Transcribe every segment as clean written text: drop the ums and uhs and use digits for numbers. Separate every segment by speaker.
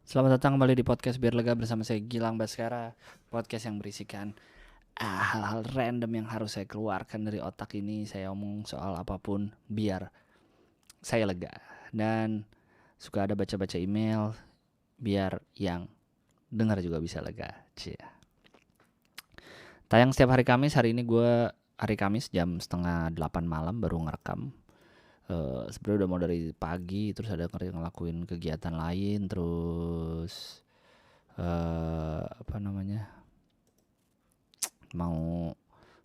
Speaker 1: Selamat datang kembali di podcast Biar Lega bersama saya Gilang Baskara. Podcast yang berisikan hal-hal random yang harus saya keluarkan dari otak ini. Saya omong soal apapun biar saya lega. Dan suka ada baca-baca email biar yang dengar juga bisa lega. Cia. Tayang setiap hari Kamis. Hari ini gue hari Kamis jam 7:30 malam baru ngerekam. Sebenarnya udah mau dari pagi, terus ada ngelakuin kegiatan lain, terus mau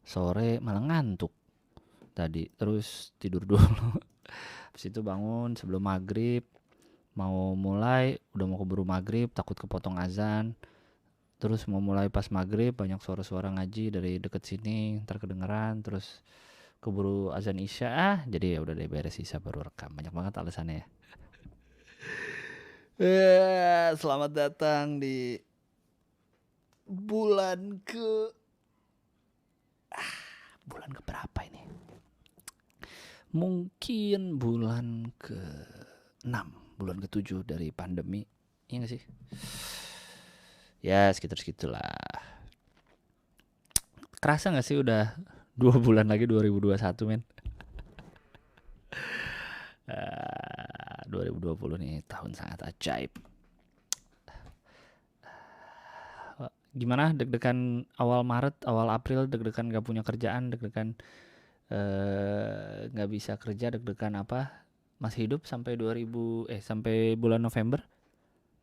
Speaker 1: sore malah ngantuk tadi, terus tidur dulu. Habis itu bangun sebelum maghrib, mau mulai udah mau keburu maghrib, takut kepotong azan. Terus mau mulai pas maghrib banyak suara-suara ngaji dari deket sini, ntar kedengeran, terus keburu azan isya. Jadi ya udah deh, beres isya baru rekam. Banyak banget alasannya ya. Selamat datang di bulan bulan berapa ini? Mungkin bulan ke-6, bulan ke-7 dari pandemi. Iya gak sih? Ya segitu-segitulah. Kerasa gak sih udah 2 bulan lagi 2021 men? 2020 nih tahun sangat ajaib. Gimana deg-degan awal Maret, awal April, deg-degan gak punya kerjaan, deg-degan nggak bisa kerja, deg-degan apa? Masih hidup sampai sampai bulan November?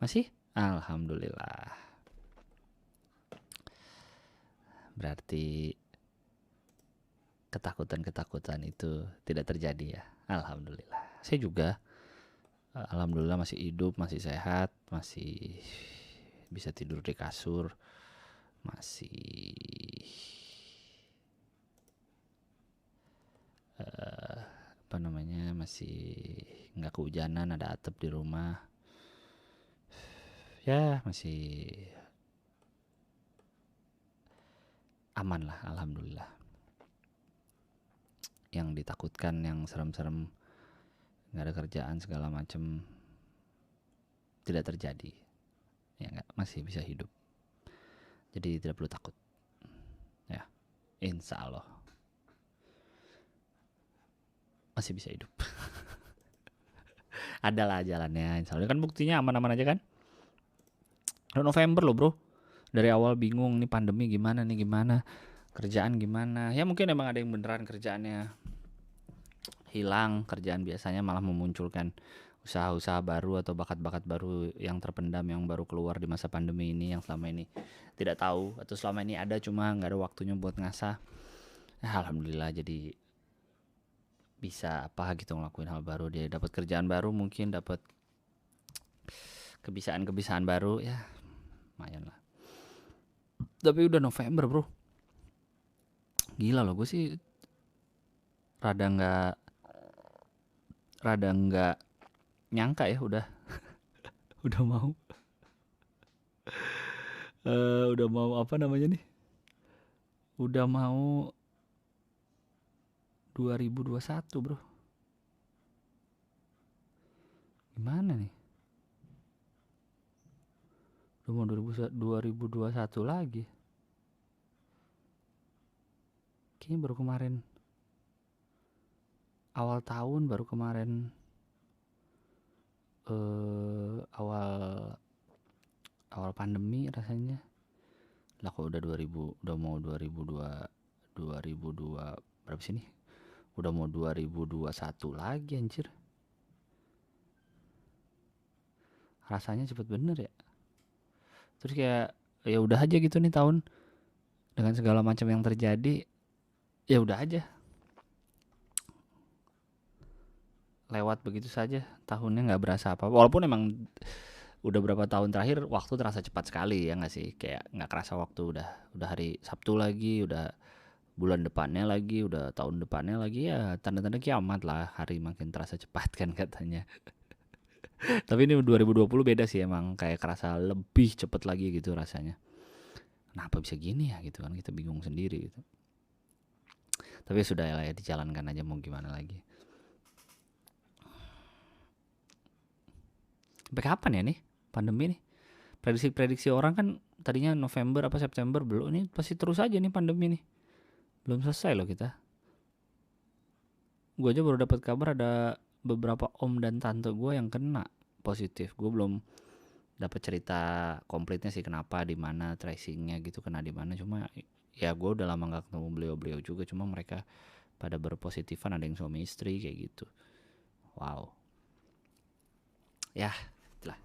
Speaker 1: Masih? Alhamdulillah. Berarti ketakutan itu tidak terjadi ya. Alhamdulillah. Saya juga alhamdulillah masih hidup, masih sehat, masih bisa tidur di kasur, masih masih nggak kehujanan, ada atap di rumah. Ya masih aman lah, alhamdulillah. Yang ditakutkan, yang serem-serem, nggak ada kerjaan segala macem, tidak terjadi. Ya nggak, masih bisa hidup. Jadi tidak perlu takut. Ya, insya Allah masih bisa hidup. Adalah jalannya, insya Allah. Kan buktinya aman-aman aja kan. Udah November loh bro. Dari awal bingung nih pandemi gimana, kerjaan gimana. Ya mungkin emang ada yang beneran kerjaannya hilang, kerjaan biasanya malah memunculkan usaha-usaha baru atau bakat-bakat baru yang terpendam, yang baru keluar di masa pandemi ini, yang selama ini tidak tahu atau selama ini ada cuma nggak ada waktunya buat ngasah. Alhamdulillah jadi bisa apa gitu ngelakuin hal baru, dia dapat kerjaan baru, mungkin dapat kebiasaan baru, ya lumayan lah. Tapi udah November bro, gila loh. Gue sih rada nggak nyangka ya udah mau udah mau apa namanya nih, udah mau 2021 bro. Gimana nih, udah mau 2021 lagi. Kayaknya baru kemarin awal tahun, baru kemarin awal pandemi rasanya lah. Kok udah 2000, udah mau 2002 berapa sih nih, udah mau 2021 lagi anjir. Rasanya cepet bener ya. Terus kayak ya udah aja gitu nih tahun, dengan segala macam yang terjadi, ya udah aja lewat begitu saja tahunnya, nggak berasa apa. Walaupun emang udah berapa tahun terakhir waktu terasa cepat sekali ya nggak sih, kayak nggak kerasa waktu udah hari Sabtu lagi, udah bulan depannya lagi, udah tahun depannya lagi, ya tanda-tanda kiamat lah, hari makin terasa cepat kan katanya. Tapi ini 2020 beda sih, emang kayak kerasa lebih cepet lagi gitu rasanya. Kenapa bisa gini ya gitu kan, kita bingung sendiri gitu. Tapi sudah lah ya, dijalankan aja, mau gimana lagi. Sampai kapan ya nih pandemi nih? prediksi orang kan tadinya November apa September, belum, ini pasti terus aja nih pandemi nih, belum selesai loh kita. Gue aja baru dapat kabar ada beberapa om dan tante gue yang kena positif. Gue belum dapat cerita komplitnya sih kenapa, di mana tracingnya gitu, kena di mana. Cuma ya gue udah lama nggak ketemu beliau juga, cuma mereka pada berpositifan, ada yang suami istri kayak gitu. Wow. Ya, itulah.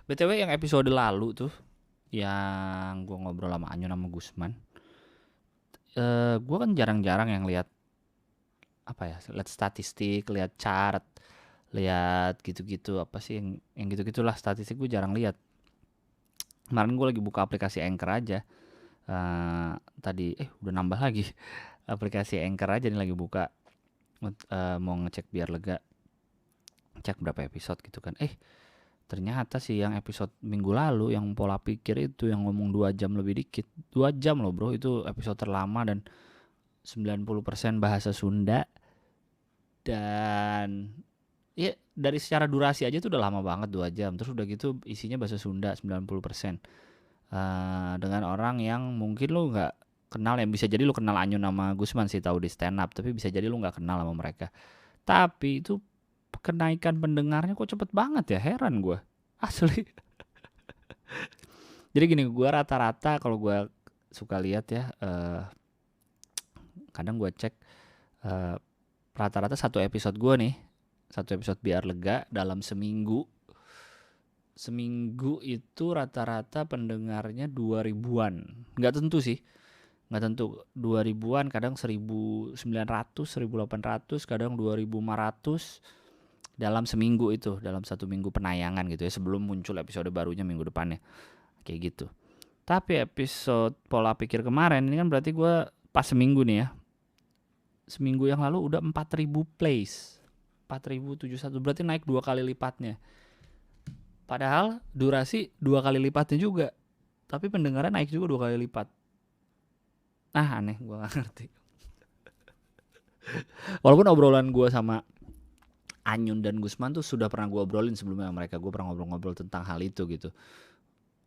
Speaker 1: BTW yang episode lalu tuh, yang gue ngobrol sama Anyun sama Gusman, gue kan jarang-jarang yang lihat lihat statistik, lihat chart, lihat gitu-gitu, apa sih yang gitu-gitulah, statistik gue jarang lihat. Kemarin gue lagi buka aplikasi Anchor aja, tadi udah nambah lagi aplikasi Anchor aja nih, lagi buka, mau ngecek biar lega, cek berapa episode gitu kan. Ternyata sih yang episode minggu lalu yang pola pikir itu, yang ngomong 2 jam lebih dikit, 2 jam loh bro, itu episode terlama dan 90% bahasa Sunda. Dan ya dari secara durasi aja tuh udah lama banget, 2 jam. Terus udah gitu isinya bahasa Sunda 90%. Dengan orang yang mungkin lu gak kenal, yang bisa jadi lu kenal Anyun sama Gusman sih, tahu di stand up, tapi bisa jadi lu gak kenal sama mereka. Tapi itu kenaikan pendengarnya kok cepet banget ya, heran gue asli. Jadi gini, gue rata-rata kalau gue suka lihat ya, kadang gue cek rata-rata satu episode biar lega dalam seminggu itu rata-rata pendengarnya 2000-an, nggak tentu 2000-an, kadang 1900, 1800, kadang 2500 dalam seminggu itu, dalam satu minggu penayangan gitu ya, sebelum muncul episode barunya minggu depannya, kayak gitu. Tapi episode pola pikir kemarin ini kan berarti gue pas seminggu nih ya, seminggu yang lalu udah 4000 plays, 4071, berarti naik 2 kali lipatnya. Padahal durasi 2 kali lipatnya juga, tapi pendengaran naik juga 2 kali lipat. Aneh, gue gak ngerti. Walaupun obrolan gue sama Anyun dan Gusman tuh sudah pernah gue obrolin sebelumnya sama mereka, gue pernah ngobrol-ngobrol tentang hal itu gitu.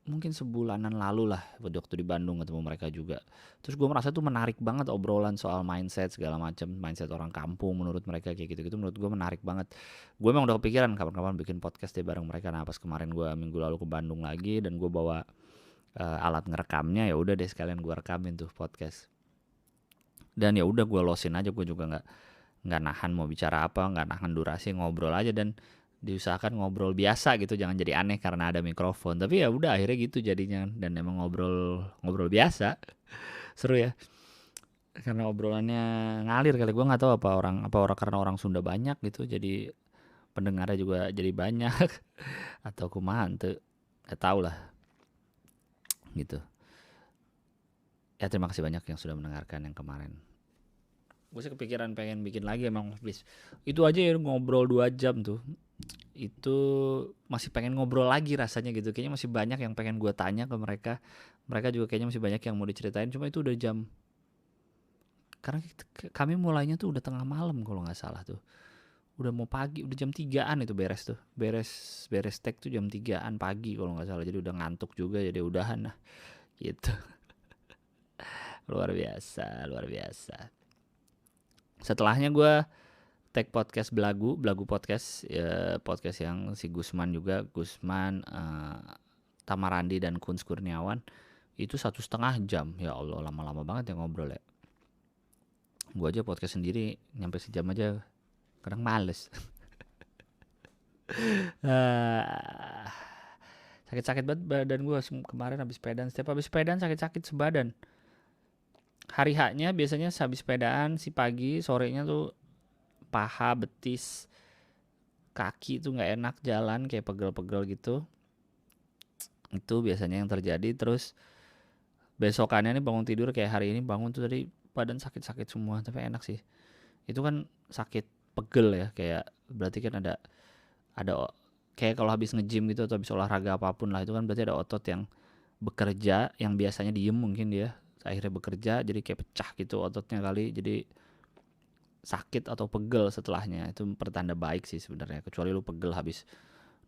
Speaker 1: Mungkin sebulanan lalu lah, waktu di Bandung ketemu mereka juga. Terus gue merasa tuh menarik banget obrolan soal mindset segala macam, mindset orang kampung menurut mereka kayak gitu-gitu, menurut gue menarik banget. Gue emang udah kepikiran kapan-kapan bikin podcast deh bareng mereka. Nah pas kemarin gue minggu lalu ke Bandung lagi dan gue bawa alat ngerekamnya, ya udah deh sekalian gue rekamin tuh podcast. Dan ya udah gue losin aja, gue juga nggak nahan mau bicara apa, nggak nahan durasi, ngobrol aja dan diusahakan ngobrol biasa gitu, jangan jadi aneh karena ada mikrofon. Tapi ya udah akhirnya gitu jadinya, dan emang ngobrol biasa. Seru ya, karena obrolannya ngalir kali. Gue nggak tahu apa orang karena orang Sunda banyak gitu, jadi pendengarnya juga jadi banyak atau kumaha tuh, nggak tahu lah gitu. Ya terima kasih banyak yang sudah mendengarkan yang kemarin. Gue sih kepikiran pengen bikin lagi emang, please. Itu aja ya ngobrol 2 jam tuh, itu masih pengen ngobrol lagi rasanya gitu. Kayaknya masih banyak yang pengen gue tanya ke mereka. Mereka juga kayaknya masih banyak yang mau diceritain. Cuma itu udah jam, karena kami mulainya tuh udah tengah malam kalau gak salah tuh. Udah mau pagi, udah jam 3-an itu beres tuh. Beres tag tuh jam 3-an pagi kalau gak salah. Jadi udah ngantuk juga, jadi udahan lah gitu. Luar biasa. Setelahnya gue tag podcast Belagu podcast, ya, podcast yang si Gusman juga, Tamarandi dan Kun Kurniawan, itu 1,5 jam. Ya Allah, lama-lama banget ya ngobrol ya. Gue aja podcast sendiri nyampe sejam aja kadang males. Sakit-sakit banget badan gue kemarin habis sepedaan. Setiap habis sepedaan sakit-sakit sebadan. Hari haknya biasanya habis sepedaan si pagi, sorenya tuh paha, betis, kaki tuh nggak enak jalan, kayak pegel-pegel gitu. Itu biasanya yang terjadi. Terus besokannya nih bangun tidur kayak hari ini, bangun tuh tadi badan sakit-sakit semua, tapi enak sih. Itu kan sakit pegel ya, kayak berarti kan ada kayak kalau habis nge-gym gitu atau habis olahraga apapun lah, itu kan berarti ada otot yang bekerja, yang biasanya diem mungkin dia akhirnya bekerja, jadi kayak pecah gitu ototnya kali, jadi sakit atau pegel setelahnya. Itu pertanda baik sih sebenarnya, kecuali lu pegel habis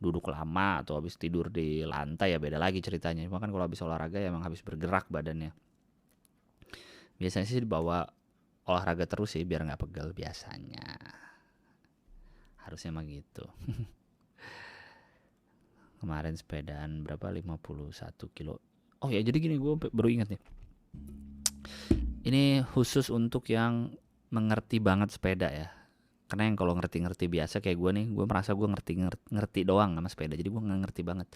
Speaker 1: duduk lama atau habis tidur di lantai ya beda lagi ceritanya. Cuma kan kalau habis olahraga ya emang habis bergerak badannya. Biasanya sih dibawa olahraga terus sih biar nggak pegel biasanya. Harusnya mah gitu. Kemarin sepedaan berapa 51 kilo. Oh ya jadi gini, gue baru ingat nih. Ini khusus untuk yang mengerti banget sepeda ya. Karena yang kalau ngerti-ngerti biasa kayak gue nih, gue merasa gue ngerti doang sama sepeda. Jadi gue nggak ngerti banget.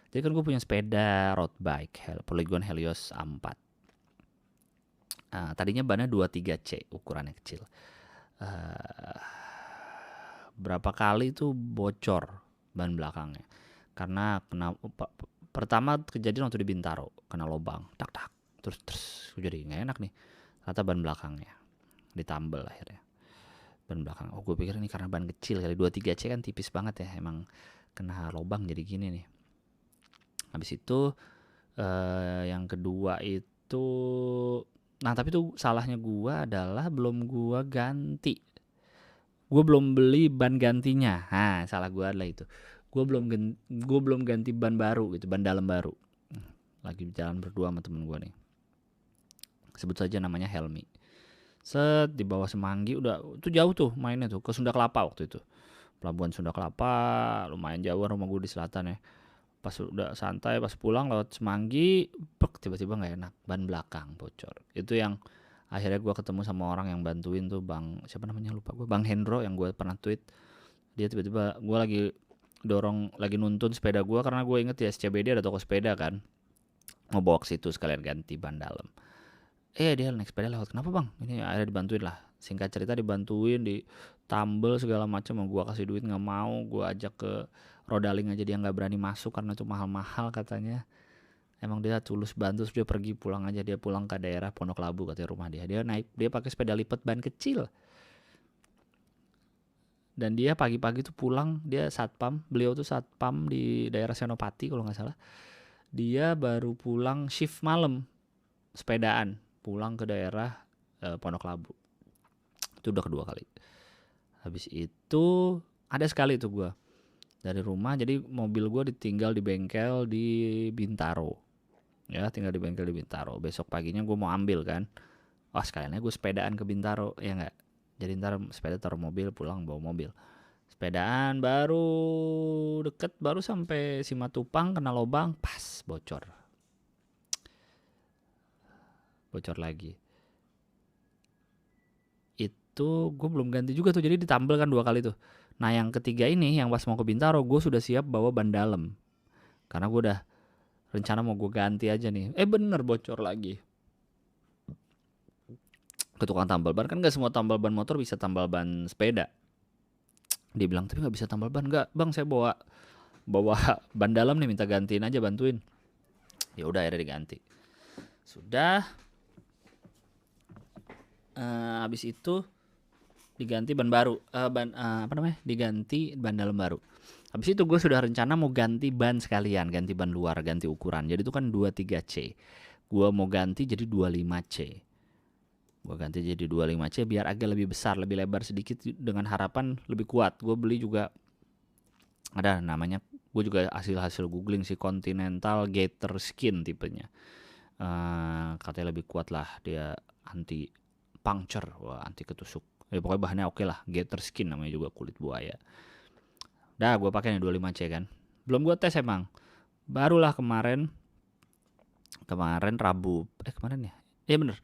Speaker 1: Jadi kan gue punya sepeda road bike Polygon Helios A4. Tadinya bannya 23C, ukurannya kecil. Berapa kali tuh bocor ban belakangnya. Karena pertama kejadian waktu di Bintaro, kena lubang, tak. Terus jadi nggak enak nih. Ternyata ban belakangnya ditambal akhirnya. Ban belakang. Oh gue pikir ini karena ban kecil kali, 23C kan tipis banget ya, emang kena lubang jadi gini nih. Habis itu yang kedua itu, nah tapi tuh salahnya gue adalah belum gue ganti. Gue belum beli ban gantinya. Nah salah gue adalah itu. Gue belum ganti ban baru gitu, ban dalam baru. Lagi jalan berdua sama temen gue nih. Sebut saja namanya Helmi. Set di bawah Semanggi, udah itu jauh tuh mainnya tuh ke Sunda Kelapa waktu itu. Pelabuhan Sunda Kelapa, lumayan jauh rumah gue di selatan ya. Pas udah santai, pas pulang lewat Semanggi, tiba-tiba nggak enak, ban belakang bocor. Itu yang akhirnya gue ketemu sama orang yang bantuin tuh, Bang siapa namanya lupa gue, Bang Hendro yang gue pernah tweet. Dia tiba-tiba, gue lagi nuntun sepeda gue karena gue inget di SCBD ada toko sepeda kan, mau bawa ke situ sekalian ganti ban dalam. Dia naik sepeda lewat, kenapa bang? Ini akhirnya dibantuin lah. Singkat cerita dibantuin, ditambel segala macam. Mau gue kasih duit nggak mau, gue ajak ke Rodaling aja dia nggak berani masuk karena itu mahal-mahal katanya. Emang dia tulus bantu, terus dia pergi pulang aja, dia pulang ke daerah Pondok Labu katanya rumah dia. Dia pakai sepeda lipat ban kecil. Dan dia pagi-pagi tuh pulang, dia satpam, beliau tuh satpam di daerah Senopati kalau nggak salah. Dia baru pulang shift malam, sepedaan pulang ke daerah Pondok Labu. Itu udah kedua kali. Habis itu ada sekali tuh gue dari rumah, jadi mobil gue ditinggal di bengkel di Bintaro. Ya tinggal di bengkel di Bintaro. Besok paginya gue mau ambil kan. Wah sekaliannya gue sepedaan ke Bintaro ya nggak. Jadi ntar sepeda taruh mobil, pulang bawa mobil. Sepedaan baru deket, baru sampai Simatupang kena lubang, pas bocor lagi. Itu gue belum ganti juga tuh, jadi ditambal kan 2 kali tuh. Nah yang ketiga ini yang pas mau ke Bintaro, gue sudah siap bawa ban dalam karena gue udah rencana mau gue ganti aja nih. Bener bocor lagi. Ke tukang tambal ban, kan gak semua tambal ban motor bisa tambal ban sepeda. Dia bilang tapi gak bisa tambal ban. Enggak bang, saya bawa ban dalam nih, minta gantiin aja, bantuin. Ya udah akhirnya diganti. Sudah habis itu diganti ban baru, diganti ban dalam baru. Habis itu gue sudah rencana mau ganti ban sekalian, ganti ban luar, ganti ukuran. Jadi itu kan 23C, gue mau ganti jadi 25C. Gue ganti jadi 25C biar agak lebih besar, lebih lebar sedikit, dengan harapan lebih kuat. Gue beli juga ada namanya, gue juga hasil googling sih, Continental Gator Skin tipenya. Katanya lebih kuat lah, dia anti puncture, anti ketusuk. Pokoknya bahannya oke lah, Gator Skin namanya juga, kulit buaya. Dah gue pakai nih 25C kan. Belum gue tes emang. Barulah kemarin Rabu, kemarin ya? Iya bener.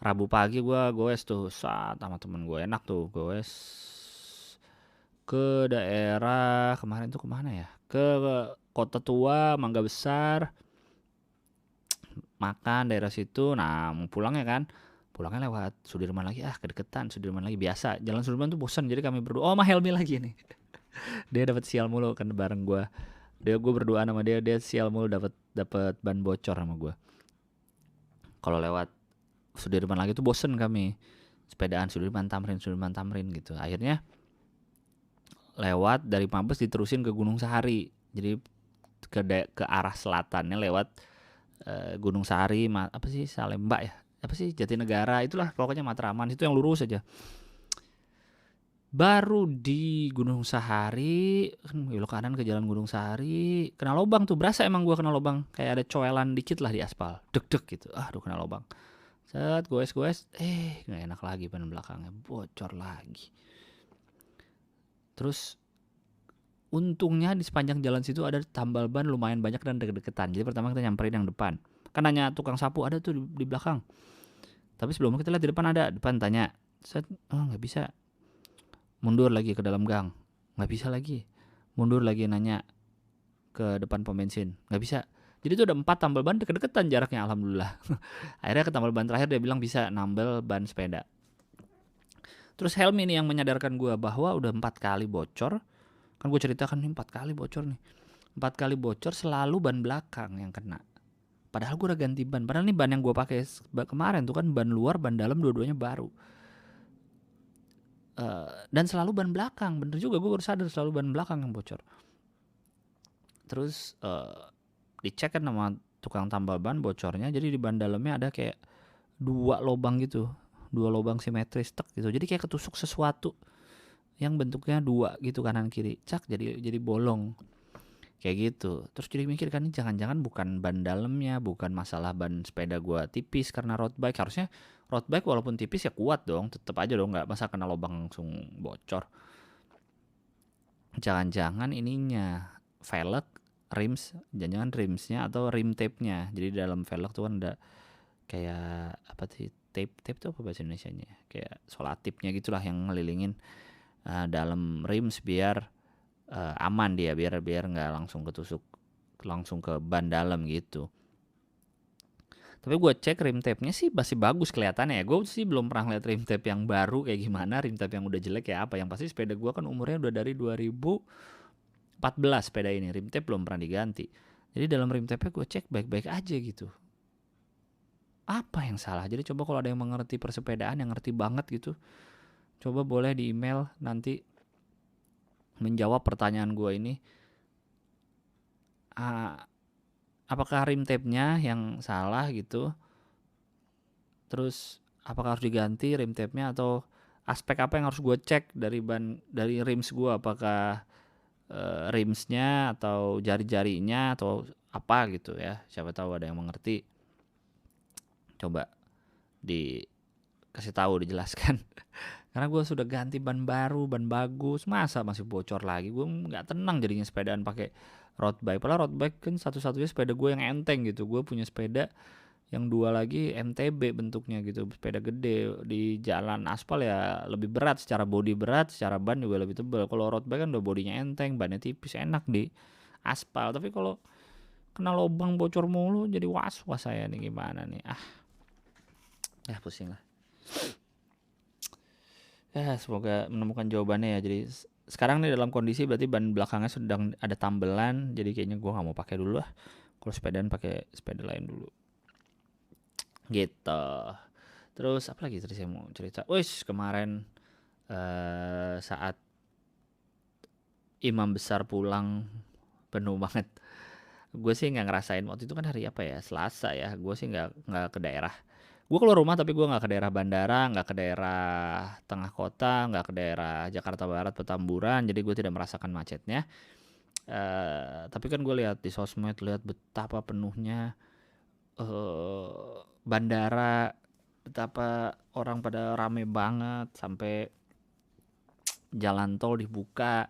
Speaker 1: Rabu pagi gue goes tuh saat sama temen gue, enak tuh goes ke daerah kemarin tuh kemana ya? Ke Kota Tua, Mangga Besar. Makan daerah situ. Nah mau pulang ya kan, pulangnya lewat Sudirman lagi, kedeketan Sudirman lagi. Biasa jalan Sudirman tuh bosan, jadi kami berdua, sama Helmi lagi nih. Dia dapat sial mulu kan bareng gue. Gue berduaan sama dia sial mulu dapat ban bocor sama gue. Kalau lewat Sudirman lagi tuh bosen kami, sepedaan Sudirman Tamrin gitu. Akhirnya lewat dari Mabes diterusin ke Gunung Sahari. Jadi ke arah selatannya lewat Gunung Sahari, apa sih, Salemba ya, apa sih, Jatinegara, itulah pokoknya Matraman, itu yang lurus aja. Baru di Gunung Sahari, kan belok kanan ke jalan Gunung Sahari, kena lubang tuh, berasa emang gua kena lubang, kayak ada coelan dikit lah di aspal, deg-deg gitu, aduh kena lubang. Set, goes-goes, nggak enak lagi ban belakangnya, bocor lagi. Terus untungnya di sepanjang jalan situ ada tambal ban lumayan banyak dan deket-deketan. Jadi pertama kita nyamperin yang depan. Kan nanya tukang sapu ada tuh di belakang. Tapi sebelumnya kita lihat di depan ada, depan tanya, set, oh nggak bisa. Mundur lagi ke dalam gang, nggak bisa lagi. Mundur lagi nanya ke depan pom bensin, nggak bisa. Jadi itu ada 4 tambal ban deket-deketan jaraknya, alhamdulillah. Akhirnya ke tambal ban terakhir dia bilang bisa nambel ban sepeda. Terus Helmi nih yang menyadarkan gue bahwa udah 4 kali bocor. Kan gue ceritakan nih 4 kali bocor nih. 4 kali bocor selalu ban belakang yang kena. Padahal gue udah ganti ban. Padahal nih ban yang gue pakai kemarin tuh kan ban luar, ban dalam dua-duanya baru. Dan selalu ban belakang. Bener juga, gue baru sadar selalu ban belakang yang bocor. Terus dicek kan sama tukang tambal ban bocornya. Jadi di ban dalamnya ada kayak 2 lubang gitu, 2 lubang simetris tek gitu. Jadi kayak ketusuk sesuatu yang bentuknya 2 gitu kanan kiri. Cak, jadi bolong. Kayak gitu. Terus jadi mikir kan ini jangan-jangan bukan ban dalamnya, bukan masalah ban sepeda gua tipis karena road bike. Harusnya road bike walaupun tipis ya kuat dong, tetep aja dong, nggak masa kena lubang langsung bocor. Jangan-jangan ininya velg, rims, jangan-jangan rimsnya atau rim tape-nya. Jadi dalam velg tuh kan ada kayak apa sih, tape tuh apa bahasa Indonesianya? Kayak solatipnya gitulah yang ngelilingin dalam rims biar aman dia, biar nggak langsung ketusuk langsung ke ban dalam gitu. Tapi gue cek rim tape-nya sih masih bagus kelihatannya ya. Gue sih belum pernah lihat rim tape yang baru kayak gimana, rim tape yang udah jelek ya apa. Yang pasti sepeda gue kan umurnya udah dari 2014 sepeda ini, rim tape belum pernah diganti. Jadi dalam rim tape-nya gue cek baik-baik aja gitu. Apa yang salah? Jadi coba kalau ada yang mengerti persepedaan, yang ngerti banget gitu, coba boleh di email nanti menjawab pertanyaan gue ini. Apakah rim tape-nya yang salah gitu? Terus apakah harus diganti rim tape-nya atau aspek apa yang harus gue cek dari rims gue? Apakah rimsnya atau jari-jarinya atau apa gitu ya? Siapa tahu ada yang mengerti. Coba dikasih tahu, dijelaskan. Karena gue sudah ganti ban baru, ban bagus, masa masih bocor lagi? Gue nggak tenang jadinya sepedaan pakai road bike. Padahal road bike kan satu-satunya sepeda gue yang enteng gitu. Gue punya sepeda yang 2 lagi MTB bentuknya gitu, sepeda gede di jalan aspal ya lebih berat, secara bodi berat, secara ban juga lebih tebal. Kalau road bike kan udah bodinya enteng, bannya tipis, enak di aspal. Tapi kalau kena lubang bocor mulu jadi was-was saya nih, gimana nih. Ya pusing lah. Ya semoga menemukan jawabannya ya. Jadi sekarang nih dalam kondisi berarti ban belakangnya sedang ada tambelan, jadi kayaknya gue nggak mau pakai dulu lah. Kalau sepedaan pakai sepeda lain dulu. Gitu. Terus apa lagi tadi saya mau cerita? Wih, kemarin saat imam besar pulang penuh banget. Gue sih nggak ngerasain waktu itu kan hari apa ya, Selasa ya. Gue sih nggak ke daerah. Gue keluar rumah tapi gue nggak ke daerah bandara, nggak ke daerah tengah kota, nggak ke daerah Jakarta Barat Petamburan. Jadi gue tidak merasakan macetnya. Tapi kan gue lihat di sosmed, lihat betapa penuhnya bandara, betapa orang pada rame banget sampai jalan tol dibuka.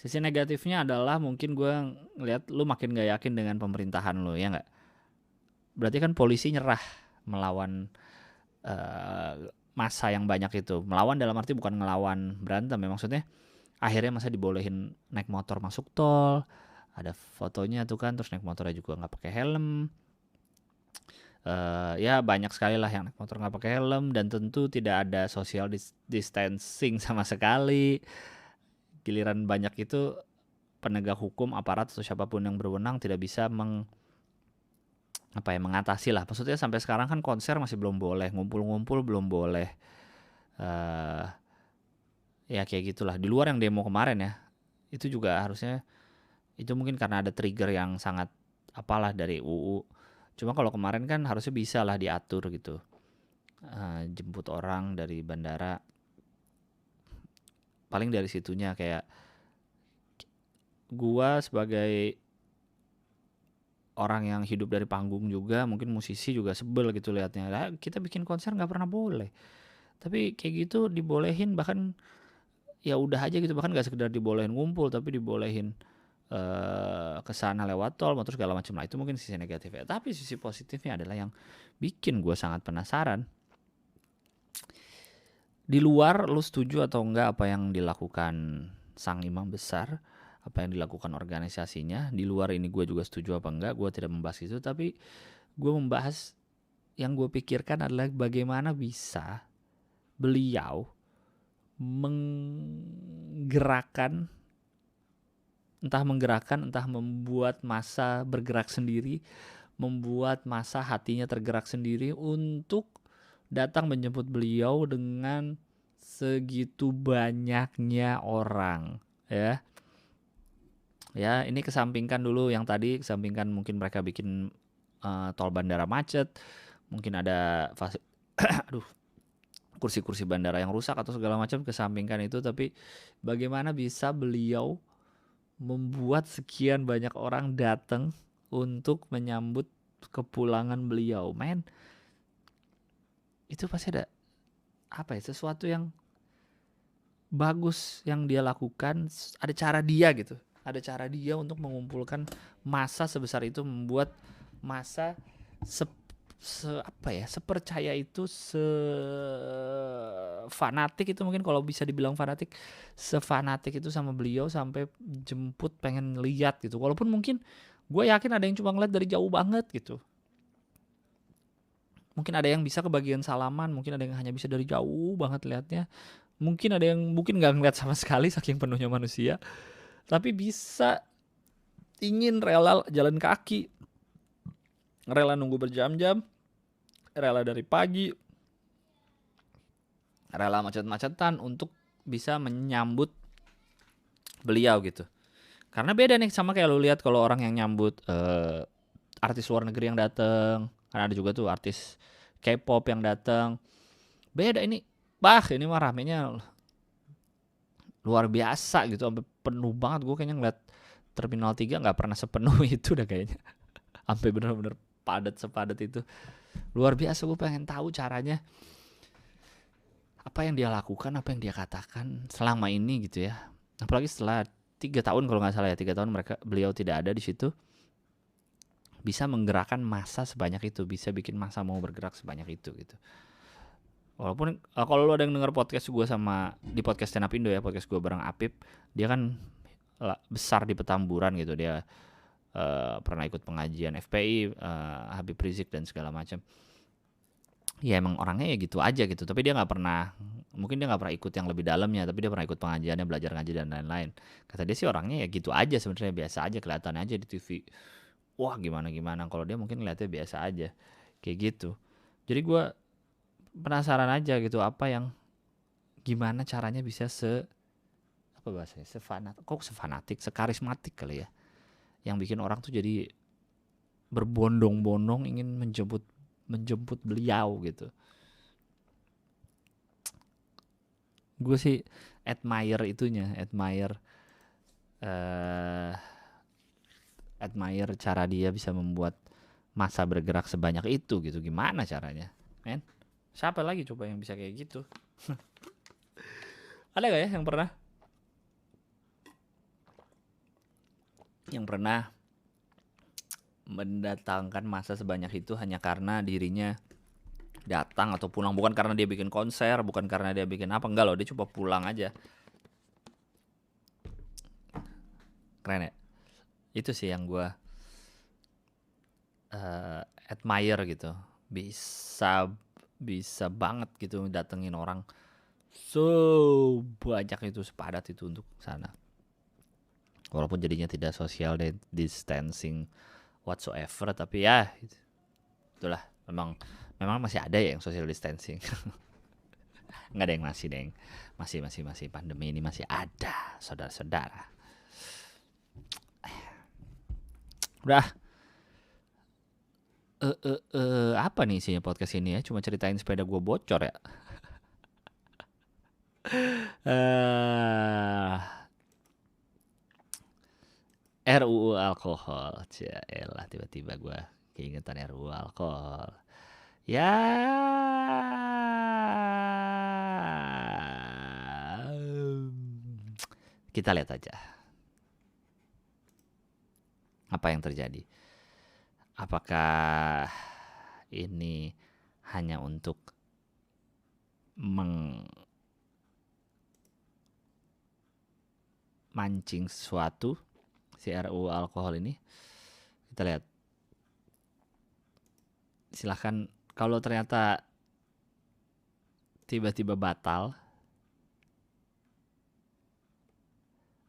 Speaker 1: Sisi negatifnya adalah mungkin gue ngeliat lu makin gak yakin dengan pemerintahan lu, ya nggak? Berarti kan polisi nyerah melawan massa yang banyak itu. Melawan dalam arti bukan ngelawan berantem ya, maksudnya akhirnya masa dibolehin naik motor masuk tol, ada fotonya tuh kan, terus naik motornya juga nggak pakai helm. Ya banyak sekali lah yang naik motor nggak pakai helm, dan tentu tidak ada social distancing sama sekali. Giliran banyak itu penegak hukum, aparat atau siapapun yang berwenang tidak bisa mengatasi lah. Maksudnya sampai sekarang kan konser masih belum boleh, ngumpul-ngumpul belum boleh. Ya kayak gitulah. Di luar yang demo kemarin ya, itu juga harusnya, itu mungkin karena ada trigger yang sangat apalah dari UU. Cuma kalau kemarin kan harusnya bisa lah diatur gitu. Jemput orang dari bandara paling dari situnya. Kayak gua sebagai orang yang hidup dari panggung juga, mungkin musisi juga sebel gitu liatnya, lah kita bikin konser nggak pernah boleh, tapi kayak gitu dibolehin, bahkan ya udah aja gitu, bahkan nggak sekedar dibolehin ngumpul tapi dibolehin ke sana lewat tol motor segala macam lah. Itu mungkin sisi negatifnya, tapi sisi positifnya adalah yang bikin gue sangat penasaran. Di luar lu setuju atau enggak apa yang dilakukan sang imam besar, apa yang dilakukan organisasinya? Di luar ini gue juga setuju apa enggak, gue tidak membahas itu, tapi gue membahas yang gue pikirkan adalah bagaimana bisa beliau menggerakkan, entah membuat massa bergerak sendiri, membuat massa hatinya tergerak sendiri untuk datang menjemput beliau dengan segitu banyaknya orang, ya. Ya, ini kesampingkan dulu yang tadi, kesampingkan mungkin mereka bikin tol bandara macet, mungkin ada aduh, kursi-kursi bandara yang rusak atau segala macam, kesampingkan itu. Tapi bagaimana bisa beliau membuat sekian banyak orang datang untuk menyambut kepulangan beliau, men? Itu pasti ada apa ya, sesuatu yang bagus yang dia lakukan, ada cara dia gitu, ada cara dia untuk mengumpulkan massa sebesar itu, membuat massa sepercaya itu, fanatik itu, mungkin kalau bisa dibilang fanatik, sefanatik itu sama beliau sampai jemput, pengen lihat gitu. Walaupun mungkin gue yakin ada yang cuma ngeliat dari jauh banget gitu. Mungkin ada yang bisa kebagian salaman, mungkin ada yang hanya bisa dari jauh banget liatnya. Mungkin ada yang mungkin nggak ngeliat sama sekali saking penuhnya manusia. Tapi bisa ingin rela jalan kaki, rela nunggu berjam-jam, rela dari pagi, rela macet-macetan untuk bisa menyambut beliau gitu. Karena beda nih sama kayak lu lihat kalau orang yang nyambut artis luar negeri yang datang, kan ada juga tuh artis K-pop yang datang. Beda ini. Ini mah ramenya luar biasa gitu, sampai penuh banget. Gue kayaknya ngeliat Terminal 3 nggak pernah sepenuh itu dah kayaknya. Sampai bener-bener padat, sepadat itu. Luar biasa. Gue pengen tahu caranya, apa yang dia lakukan, apa yang dia katakan selama ini gitu ya. Apalagi setelah 3 tahun kalau nggak salah ya, 3 tahun beliau tidak ada di situ, bisa menggerakkan massa sebanyak itu, bisa bikin massa mau bergerak sebanyak itu gitu. Walaupun kalau lu ada yang denger podcast gue sama di podcast Stand Up Indo ya, podcast gue bareng Apip, dia kan besar di Petamburan gitu, dia pernah ikut pengajian FPI, Habib Rizik dan segala macam. Ya emang orangnya ya gitu aja gitu, tapi dia nggak pernah, mungkin dia nggak pernah ikut yang lebih dalamnya, tapi dia pernah ikut pengajiannya, belajar ngaji dan lain-lain. Kata dia sih orangnya ya gitu aja sebenarnya, biasa aja, kelihatan aja di TV. Wah gimana, kalau dia mungkin ngeliatnya biasa aja kayak gitu. Jadi gue penasaran aja gitu, apa yang, gimana caranya bisa apa bahasanya, sefanatik, sekarismatik kali ya, yang bikin orang tuh jadi berbondong-bondong ingin menjemput beliau gitu. Gue sih admire itunya, admire cara dia bisa membuat massa bergerak sebanyak itu gitu. Gimana caranya, men? Siapa lagi coba yang bisa kayak gitu? Ada gak ya yang pernah mendatangkan massa sebanyak itu hanya karena dirinya datang atau pulang, bukan karena dia bikin konser, bukan karena dia bikin apa, enggak loh, dia coba pulang aja. Keren ya? Itu sih yang gue admire gitu. Bisa banget gitu datengin orang banyak itu, sepadat itu untuk sana. Walaupun jadinya tidak social distancing whatsoever, tapi ya itulah, memang masih ada ya yang social distancing. Nggak ada yang masih pandemi ini masih ada, saudara-saudara. Udah. Apa nih isinya podcast ini ya? Cuma ceritain sepeda gue bocor ya. eh RUU alkohol. Elah tiba-tiba gue keingetan RUU alkohol. Ya, kita lihat aja apa yang terjadi. Apakah ini hanya untuk memancing sesuatu si RUU alkohol ini? Kita lihat. Silahkan kalau ternyata tiba-tiba batal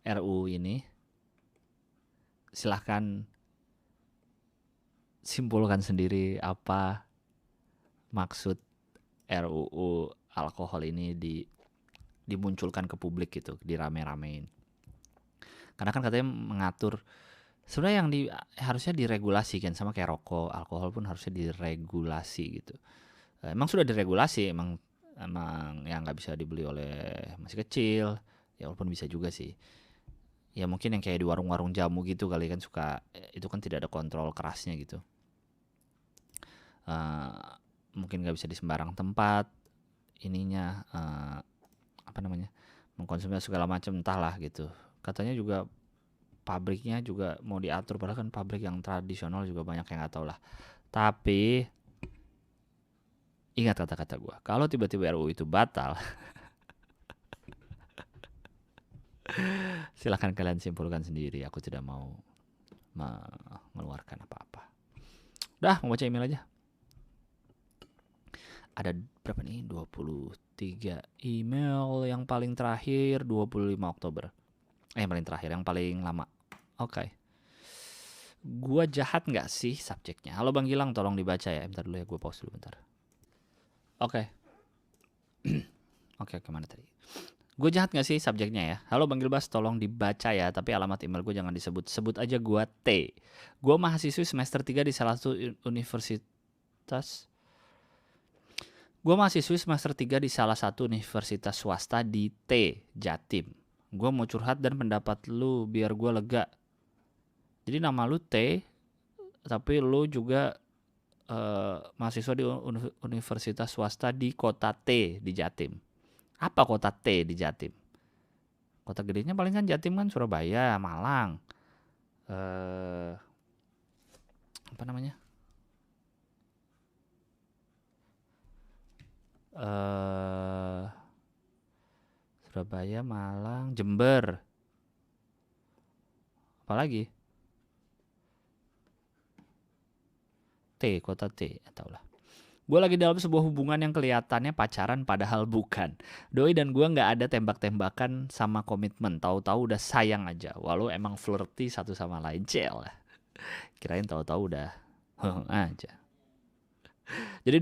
Speaker 1: RUU ini, silahkan simpulkan sendiri apa maksud RUU alkohol ini dimunculkan ke publik gitu, dirame-ramein. Karena kan katanya mengatur sebenarnya yang harusnya diregulasi kan, sama kayak rokok, alkohol pun harusnya diregulasi gitu. Emang sudah diregulasi, emang yang nggak bisa dibeli oleh masih kecil, ya walaupun bisa juga sih. Ya mungkin yang kayak di warung-warung jamu gitu kali kan suka, itu kan tidak ada kontrol kerasnya gitu. Mungkin nggak bisa di sembarang tempat ininya apa namanya, mengkonsumsi segala macam entahlah gitu. Katanya juga pabriknya juga mau diatur, padahal kan pabrik yang tradisional juga banyak yang nggak tahu lah. Tapi ingat kata-kata gue, kalau tiba-tiba RUU itu batal, silahkan kalian simpulkan sendiri. Aku tidak mau mengeluarkan apa-apa. Dah, mau baca email aja. Ada berapa nih? 23 email. Yang paling terakhir 25 Oktober. Yang paling terakhir, yang paling lama. Oke. Gua jahat gak sih subjeknya? Halo Bang Gilang, tolong dibaca ya. Bentar dulu ya, gue pause dulu bentar. Oke. Oke, kemana tadi? Gue jahat gak sih subjeknya ya? Halo Bang Gilbas, tolong dibaca ya. Tapi alamat email gue jangan disebut. Sebut aja gue T. Gue mahasiswi semester 3 di salah satu universitas. Gue mahasiswi semester 3 di salah satu universitas swasta di T, Jatim. Gue mau curhat dan pendapat lu biar gue lega. Jadi nama lu T, tapi lu juga mahasiswa di universitas swasta di kota T di Jatim. Apa kota T di Jatim? Kota gedenya paling kan Jatim kan Surabaya, Malang. Apa namanya? Surabaya, Malang, Jember. Apalagi? T, kota T, atau lah. Gue lagi dalam sebuah hubungan yang kelihatannya pacaran padahal bukan. Doi dan gue nggak ada tembak-tembakan sama komitmen. Tahu-tahu udah sayang aja. Walau emang flirty satu sama lain. Cel. Kirain tahu-tahu udah aja. Jadi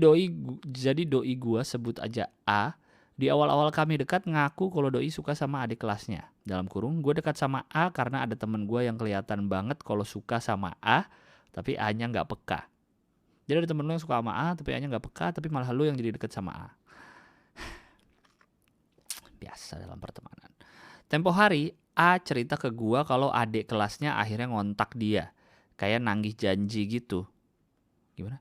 Speaker 1: doi gue sebut aja A. Di awal-awal kami dekat ngaku kalau doi suka sama adik kelasnya. Dalam kurung, gue dekat sama A karena ada temen gue yang kelihatan banget kalau suka sama A, tapi A-nya nggak peka. Jadi ada temen lu yang suka sama A, tapi A-nya nggak peka, tapi malah lu yang jadi deket sama A. Biasa dalam pertemanan. Tempo hari, A cerita ke gue kalau adik kelasnya akhirnya ngontak dia. Kayak nagih janji gitu. Gimana?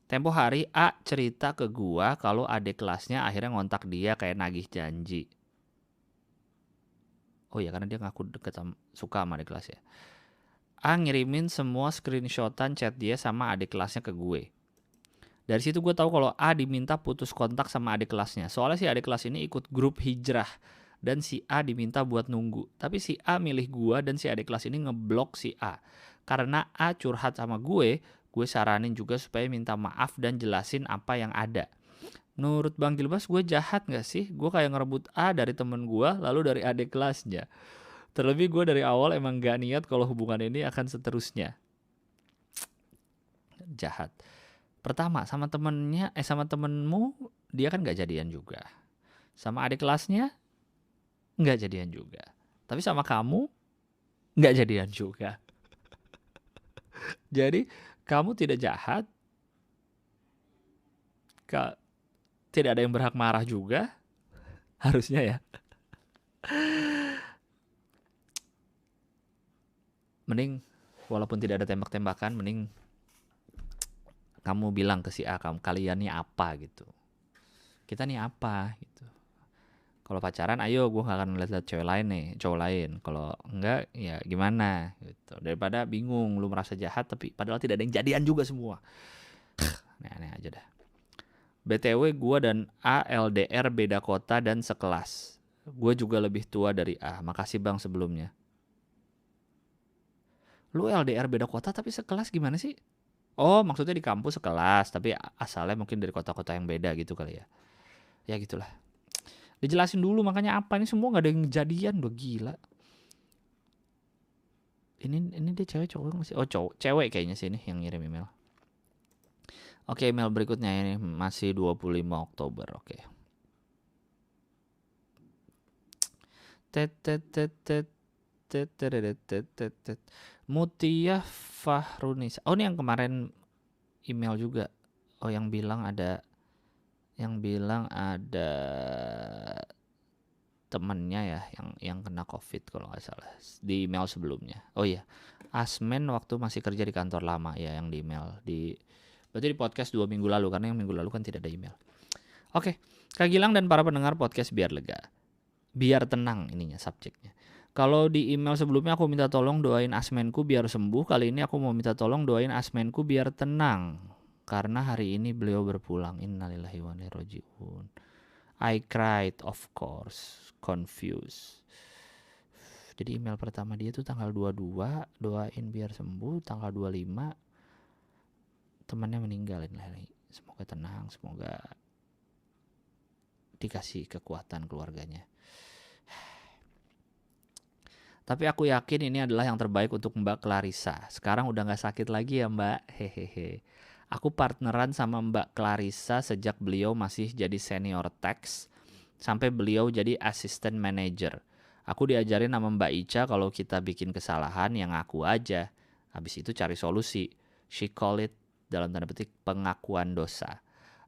Speaker 1: Tempo hari A cerita ke gua kalau adik kelasnya akhirnya ngontak dia kayak nagih janji. Oh ya, karena dia ngaku deket suka sama adik kelasnya. A ngirimin semua screenshotan chat dia sama adik kelasnya ke gue. Dari situ gue tahu kalau A diminta putus kontak sama adik kelasnya. Soalnya si adik kelas ini ikut grup hijrah dan si A diminta buat nunggu. Tapi si A milih gua dan si adik kelas ini ngeblok si A. Karena A curhat sama gue saranin juga supaya minta maaf dan jelasin apa yang ada. Menurut Bang Gilbas, gue jahat gak sih? Gue kayak ngerebut A dari temen gue, lalu dari adik kelasnya. Terlebih gue dari awal emang gak niat kalau hubungan ini akan seterusnya. Jahat. Pertama, sama temenmu, dia kan gak jadian juga. Sama adik kelasnya, gak jadian juga. Tapi sama kamu, gak jadian juga. Jadi, kamu tidak jahat, tidak ada yang berhak marah juga, Harusnya ya. Mending walaupun tidak ada tembak-tembakan, mending kamu bilang ke si A, kalian nih apa gitu. Kita nih apa gitu. Kalau pacaran, ayo gue gak akan ngeliat cewek lain nih, cowok lain. Kalau enggak, ya gimana gitu. Daripada bingung, lu merasa jahat tapi padahal tidak ada yang jadian juga semua. Aneh-aneh aja dah. BTW gue dan A LDR beda kota dan sekelas. Gue juga lebih tua dari A. Makasih bang sebelumnya. Lu LDR beda kota tapi sekelas gimana sih? Oh, maksudnya di kampus sekelas, tapi asalnya mungkin dari kota-kota yang beda gitu kali ya. Ya gitulah. Dijelasin dulu makanya apa, ini semua nggak ada yang jadian, udah gila. Ini dia cewek cowok masih? Oh cowok, cewek kayaknya sih ini yang ngirim email. Oke, email berikutnya ini masih 25 Oktober. Oke. Mutia Fahrunis. Oh, ini yang kemarin email juga. Oh, yang bilang ada temennya ya yang kena COVID kalau nggak salah di email sebelumnya. Oh iya, Asmen waktu masih kerja di kantor lama ya yang di email berarti di podcast 2 minggu lalu, karena yang minggu lalu kan tidak ada email. Oke, Kak Gilang dan para pendengar podcast biar lega, biar tenang ininya subjeknya. Kalau di email sebelumnya aku minta tolong doain Asmenku biar sembuh, kali ini aku mau minta tolong doain Asmenku biar tenang karena hari ini beliau berpulang. Innalillahi wa inna ilaihi raji'un. I cried of course, confused. Jadi email pertama dia tuh tanggal 22, doain biar sembuh, tanggal 25 temannya meninggal. Semoga tenang, semoga dikasih kekuatan keluarganya. Tapi aku yakin ini adalah yang terbaik untuk Mbak Clarissa. Sekarang udah gak sakit lagi ya Mbak, hehehe. Aku partneran sama Mbak Clarissa sejak beliau masih jadi senior tax sampai beliau jadi assistant manager. Aku diajarin sama Mbak Ica kalau kita bikin kesalahan yang ngaku aja. Habis itu cari solusi. She call it dalam tanda petik pengakuan dosa.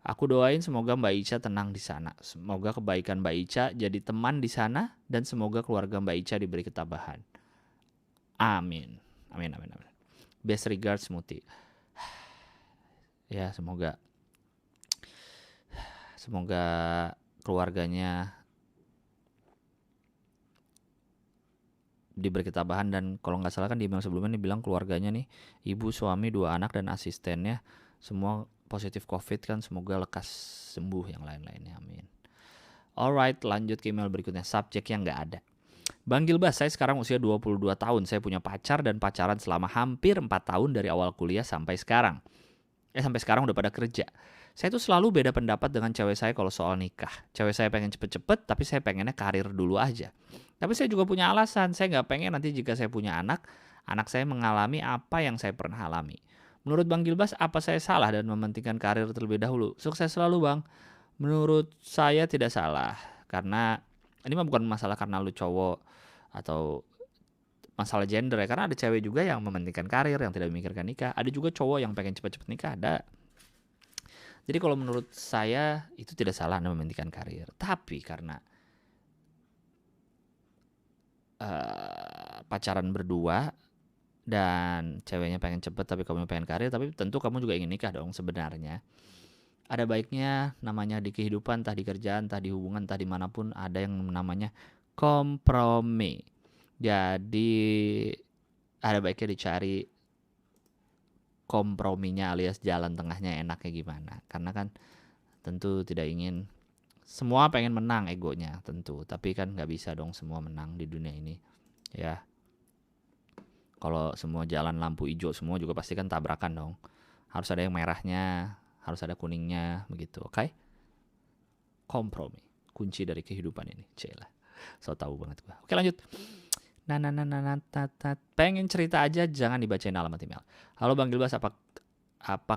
Speaker 1: Aku doain semoga Mbak Ica tenang di sana. Semoga kebaikan Mbak Ica jadi teman di sana dan semoga keluarga Mbak Ica diberi ketabahan. Amin. Amin, amin, amin. Best regards Muti. Ya, semoga keluarganya diberi ketabahan. Dan kalau nggak salah kan di email sebelumnya nih bilang keluarganya nih, ibu, suami, 2 anak dan asistennya semua positif COVID kan, semoga lekas sembuh yang lain-lainnya, amin. Alright, lanjut ke email berikutnya. Subjeknya nggak ada. Bang Gilbas, saya sekarang usia 22 tahun. Saya punya pacar dan pacaran selama hampir 4 tahun dari awal kuliah sampai sekarang. Sampai sekarang udah pada kerja. Saya tuh selalu beda pendapat dengan cewek saya kalau soal nikah. Cewek saya pengen cepet-cepet, tapi saya pengennya karir dulu aja. Tapi saya juga punya alasan, saya nggak pengen nanti jika saya punya anak saya mengalami apa yang saya pernah alami. Menurut Bang Gilbas, apa saya salah dan mementingkan karir terlebih dahulu? Sukses selalu Bang. Menurut saya tidak salah, karena ini mah bukan masalah karena lu cowok atau masalah gender ya, karena ada cewek juga yang mementingkan karir, yang tidak memikirkan nikah. Ada juga cowok yang pengen cepet-cepet nikah, ada. Jadi kalau menurut saya itu tidak salah Anda mementingkan karir. Tapi karena pacaran berdua dan ceweknya pengen cepet tapi kamu pengen karir, tapi tentu kamu juga ingin nikah dong sebenarnya. Ada baiknya namanya di kehidupan, entah di kerjaan, entah di hubungan, entah dimanapun, ada yang namanya kompromi. Jadi ada baiknya dicari komprominya alias jalan tengahnya enaknya gimana. Karena kan tentu tidak ingin semua pengen menang egonya tentu. Tapi kan gak bisa dong semua menang di dunia ini ya. Kalau semua jalan lampu hijau semua juga pasti kan tabrakan dong. Harus ada yang merahnya, harus ada kuningnya begitu, oke? Kompromi, kunci dari kehidupan ini. Celah. So tahu banget gua. Oke, lanjut. Pengen cerita aja, jangan dibacain alamat email. Halo Bang Gilbas, apa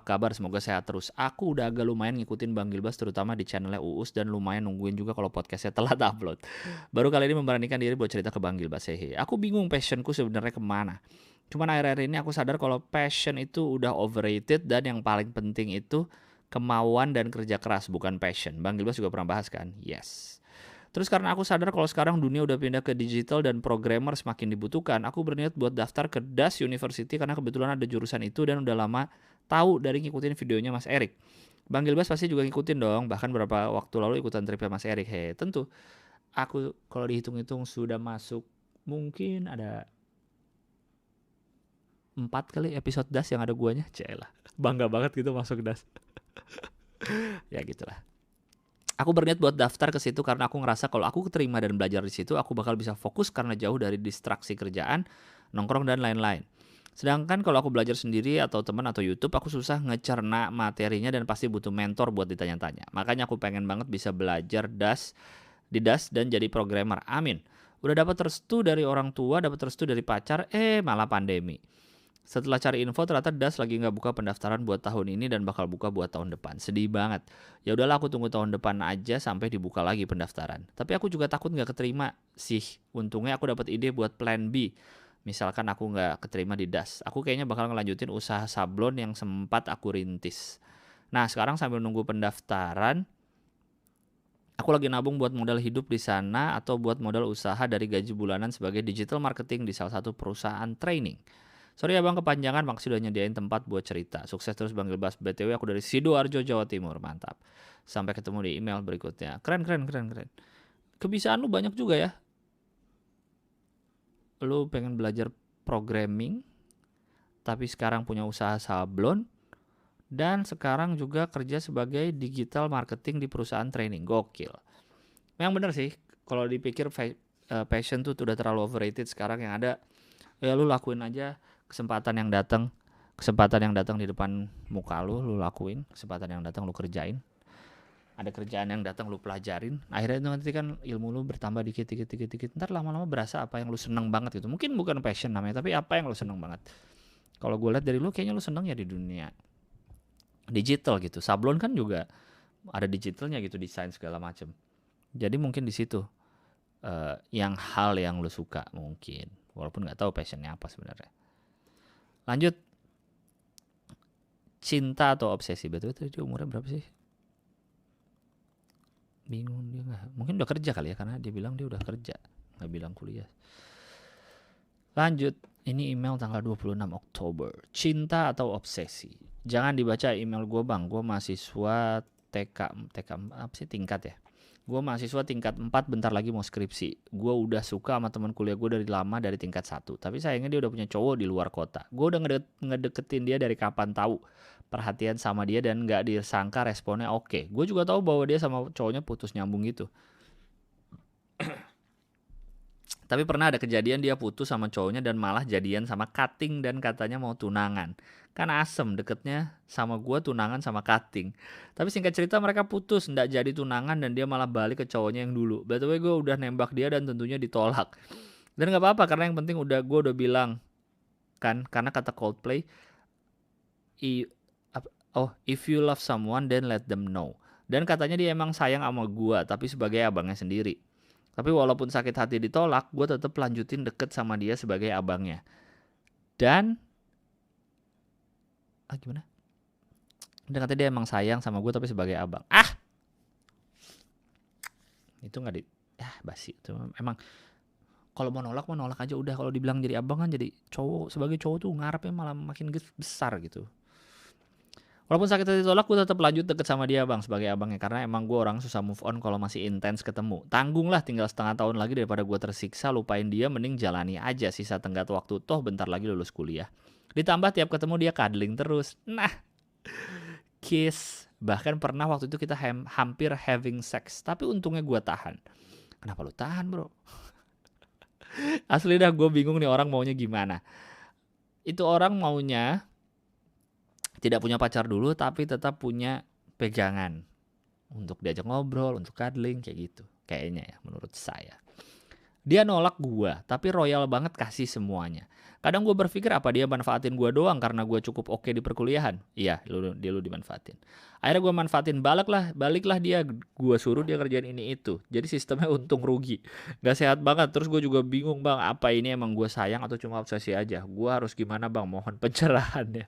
Speaker 1: kabar? Semoga sehat terus. Aku udah agak lumayan ngikutin Bang Gilbas, terutama di channelnya Uus, dan lumayan nungguin juga kalau podcastnya telat upload. Baru kali ini memberanikan diri buat cerita ke Bang Gilbas. Hehe. Aku bingung passionku sebenarnya kemana. Cuman akhir-akhir ini aku sadar kalau passion itu udah overrated, dan yang paling penting itu kemauan dan kerja keras, bukan passion. Bang Gilbas juga pernah bahas kan? Yes. Terus karena aku sadar kalau sekarang dunia udah pindah ke digital dan programmer semakin dibutuhkan, aku berniat buat daftar ke DAS University karena kebetulan ada jurusan itu dan udah lama tahu dari ngikutin videonya Mas Erik. Bang Gilbas pasti juga ngikutin dong, bahkan beberapa waktu lalu ikutan tripnya Mas Erik. Tentu aku kalau dihitung-hitung sudah masuk mungkin ada 4 kali episode DAS yang ada guanya. Celah, bangga banget gitu masuk DAS. Ya gitulah. Aku berniat buat daftar ke situ karena aku ngerasa kalau aku keterima dan belajar di situ, aku bakal bisa fokus karena jauh dari distraksi kerjaan, nongkrong dan lain-lain. Sedangkan kalau aku belajar sendiri atau teman atau YouTube, aku susah ngecerna materinya dan pasti butuh mentor buat ditanya-tanya. Makanya aku pengen banget bisa belajar di DAS dan jadi programmer. Amin. Udah dapat restu dari orang tua, dapat restu dari pacar, malah pandemi. Setelah cari info ternyata DAS lagi nggak buka pendaftaran buat tahun ini dan bakal buka buat tahun depan. Sedih banget. Ya udahlah aku tunggu tahun depan aja sampai dibuka lagi pendaftaran. Tapi aku juga takut nggak keterima sih. Untungnya aku dapat ide buat plan B. Misalkan aku nggak keterima di DAS, aku kayaknya bakal ngelanjutin usaha sablon yang sempat aku rintis. Nah sekarang sambil nunggu pendaftaran, aku lagi nabung buat modal hidup di sana atau buat modal usaha dari gaji bulanan sebagai digital marketing di salah satu perusahaan training. Sorry ya bang kepanjangan, makasih udah nyediain tempat buat cerita. Sukses terus Bang Gilbas. BTW aku dari Sidoarjo, Jawa Timur. Mantap. Sampai ketemu di email berikutnya. Keren. Kebiasaan lu banyak juga ya. Lu pengen belajar programming, tapi sekarang punya usaha sablon, dan sekarang juga kerja sebagai digital marketing di perusahaan training. Gokil. Yang bener sih, kalau dipikir passion tuh udah terlalu overrated sekarang. Yang ada, ya lu lakuin aja. Kesempatan yang datang di depan muka lu lakuin. Kesempatan yang datang lu kerjain. Ada kerjaan yang datang lu pelajarin. Akhirnya itu nanti kan ilmu lu bertambah dikit. Ntar lama-lama berasa apa yang lu seneng banget gitu. Mungkin bukan passion namanya, tapi apa yang lu seneng banget. Kalau gue lihat dari lu kayaknya lu seneng ya di dunia digital gitu. Sablon kan juga ada digitalnya gitu, desain segala macem. Jadi mungkin di situ yang hal yang lu suka mungkin. Walaupun nggak tahu passionnya apa sebenarnya. Lanjut, cinta atau obsesi? Betul dia umurnya berapa sih? Bingung dia nggak? Mungkin udah kerja kali ya, karena dia bilang dia udah kerja, nggak bilang kuliah. Lanjut, ini email tanggal 26 Oktober. Cinta atau obsesi? Jangan dibaca email gue bang, gue mahasiswa TK apa sih tingkat ya? Gue mahasiswa tingkat 4 bentar lagi mau skripsi. Gue udah suka sama teman kuliah gue dari lama dari tingkat 1. Tapi sayangnya dia udah punya cowok di luar kota. Gue udah ngedeketin dia dari kapan tahu. Perhatian sama dia dan gak disangka responnya oke. Gue juga tahu bahwa dia sama cowoknya putus nyambung gitu. Tapi pernah ada kejadian dia putus sama cowoknya dan malah jadian sama cutting dan katanya mau tunangan. Kan asem deketnya sama gue tunangan sama cutting. Tapi singkat cerita mereka putus, nggak jadi tunangan dan dia malah balik ke cowoknya yang dulu. By the way gue udah nembak dia dan tentunya ditolak. Dan nggak apa-apa karena yang penting gue udah bilang kan, karena kata Coldplay, if you love someone then let them know. Dan katanya dia emang sayang sama gue tapi sebagai abangnya sendiri. Tapi walaupun sakit hati ditolak, gue tetap lanjutin deket sama dia sebagai abangnya. Dan gimana? Dan katanya dia emang sayang sama gue tapi sebagai abang. Itu nggak basi. Itu emang kalau mau nolak aja udah. Kalau dibilang jadi abang kan jadi cowok, sebagai cowok tuh ngarepnya malah makin besar gitu. Walaupun sakit hati ditolak, gue tetap lanjut deket sama dia bang sebagai abangnya. Karena emang gue orang susah move on kalau masih intens ketemu. Tanggung lah, tinggal setengah tahun lagi daripada gue tersiksa lupain dia, mending jalani aja sisa tenggat waktu. Toh bentar lagi lulus kuliah. Ditambah tiap ketemu dia cuddling terus. Nah, kiss. Bahkan pernah waktu itu kita hampir having sex. Tapi untungnya gue tahan. Kenapa lu tahan bro? Asli dah gue bingung nih orang maunya gimana. Itu orang maunya tidak punya pacar dulu tapi tetap punya pegangan untuk diajak ngobrol, untuk cuddling kayak gitu. Kayaknya ya menurut saya. Dia nolak gua tapi royal banget kasih semuanya. Kadang gua berpikir apa dia manfaatin gua doang karena gua cukup oke di perkuliahan. Iya, lu dimanfaatin. Akhirnya gua manfaatin baliklah dia, gua suruh dia kerjain ini itu. Jadi sistemnya untung rugi. Gak sehat banget. Terus gua juga bingung bang, apa ini emang gua sayang atau cuma obsesi aja? Gua harus gimana bang? Mohon pencerahannya.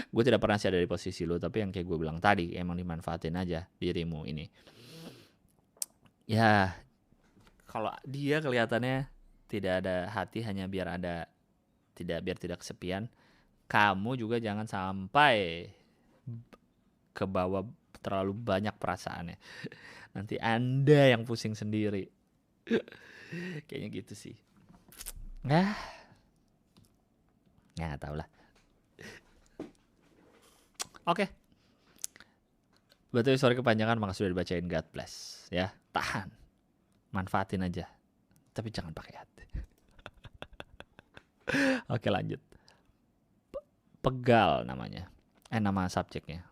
Speaker 1: Gue tidak pernah sih ada di posisi lo, tapi yang kayak gue bilang tadi emang dimanfaatin aja dirimu ini. Ya, kalau dia kelihatannya tidak ada hati, hanya biar tidak kesepian. Kamu juga jangan sampai ke bawah terlalu banyak perasaannya. Nanti Anda yang pusing sendiri. Kayaknya gitu sih. Nah, ya nggak tahu lah. Oke. Betul, sorry kepanjangan, makasih sudah dibacain. God bless. Ya, tahan. Manfaatin aja. Tapi jangan pakai hati. Oke, lanjut. Pegal namanya. Nama subjeknya.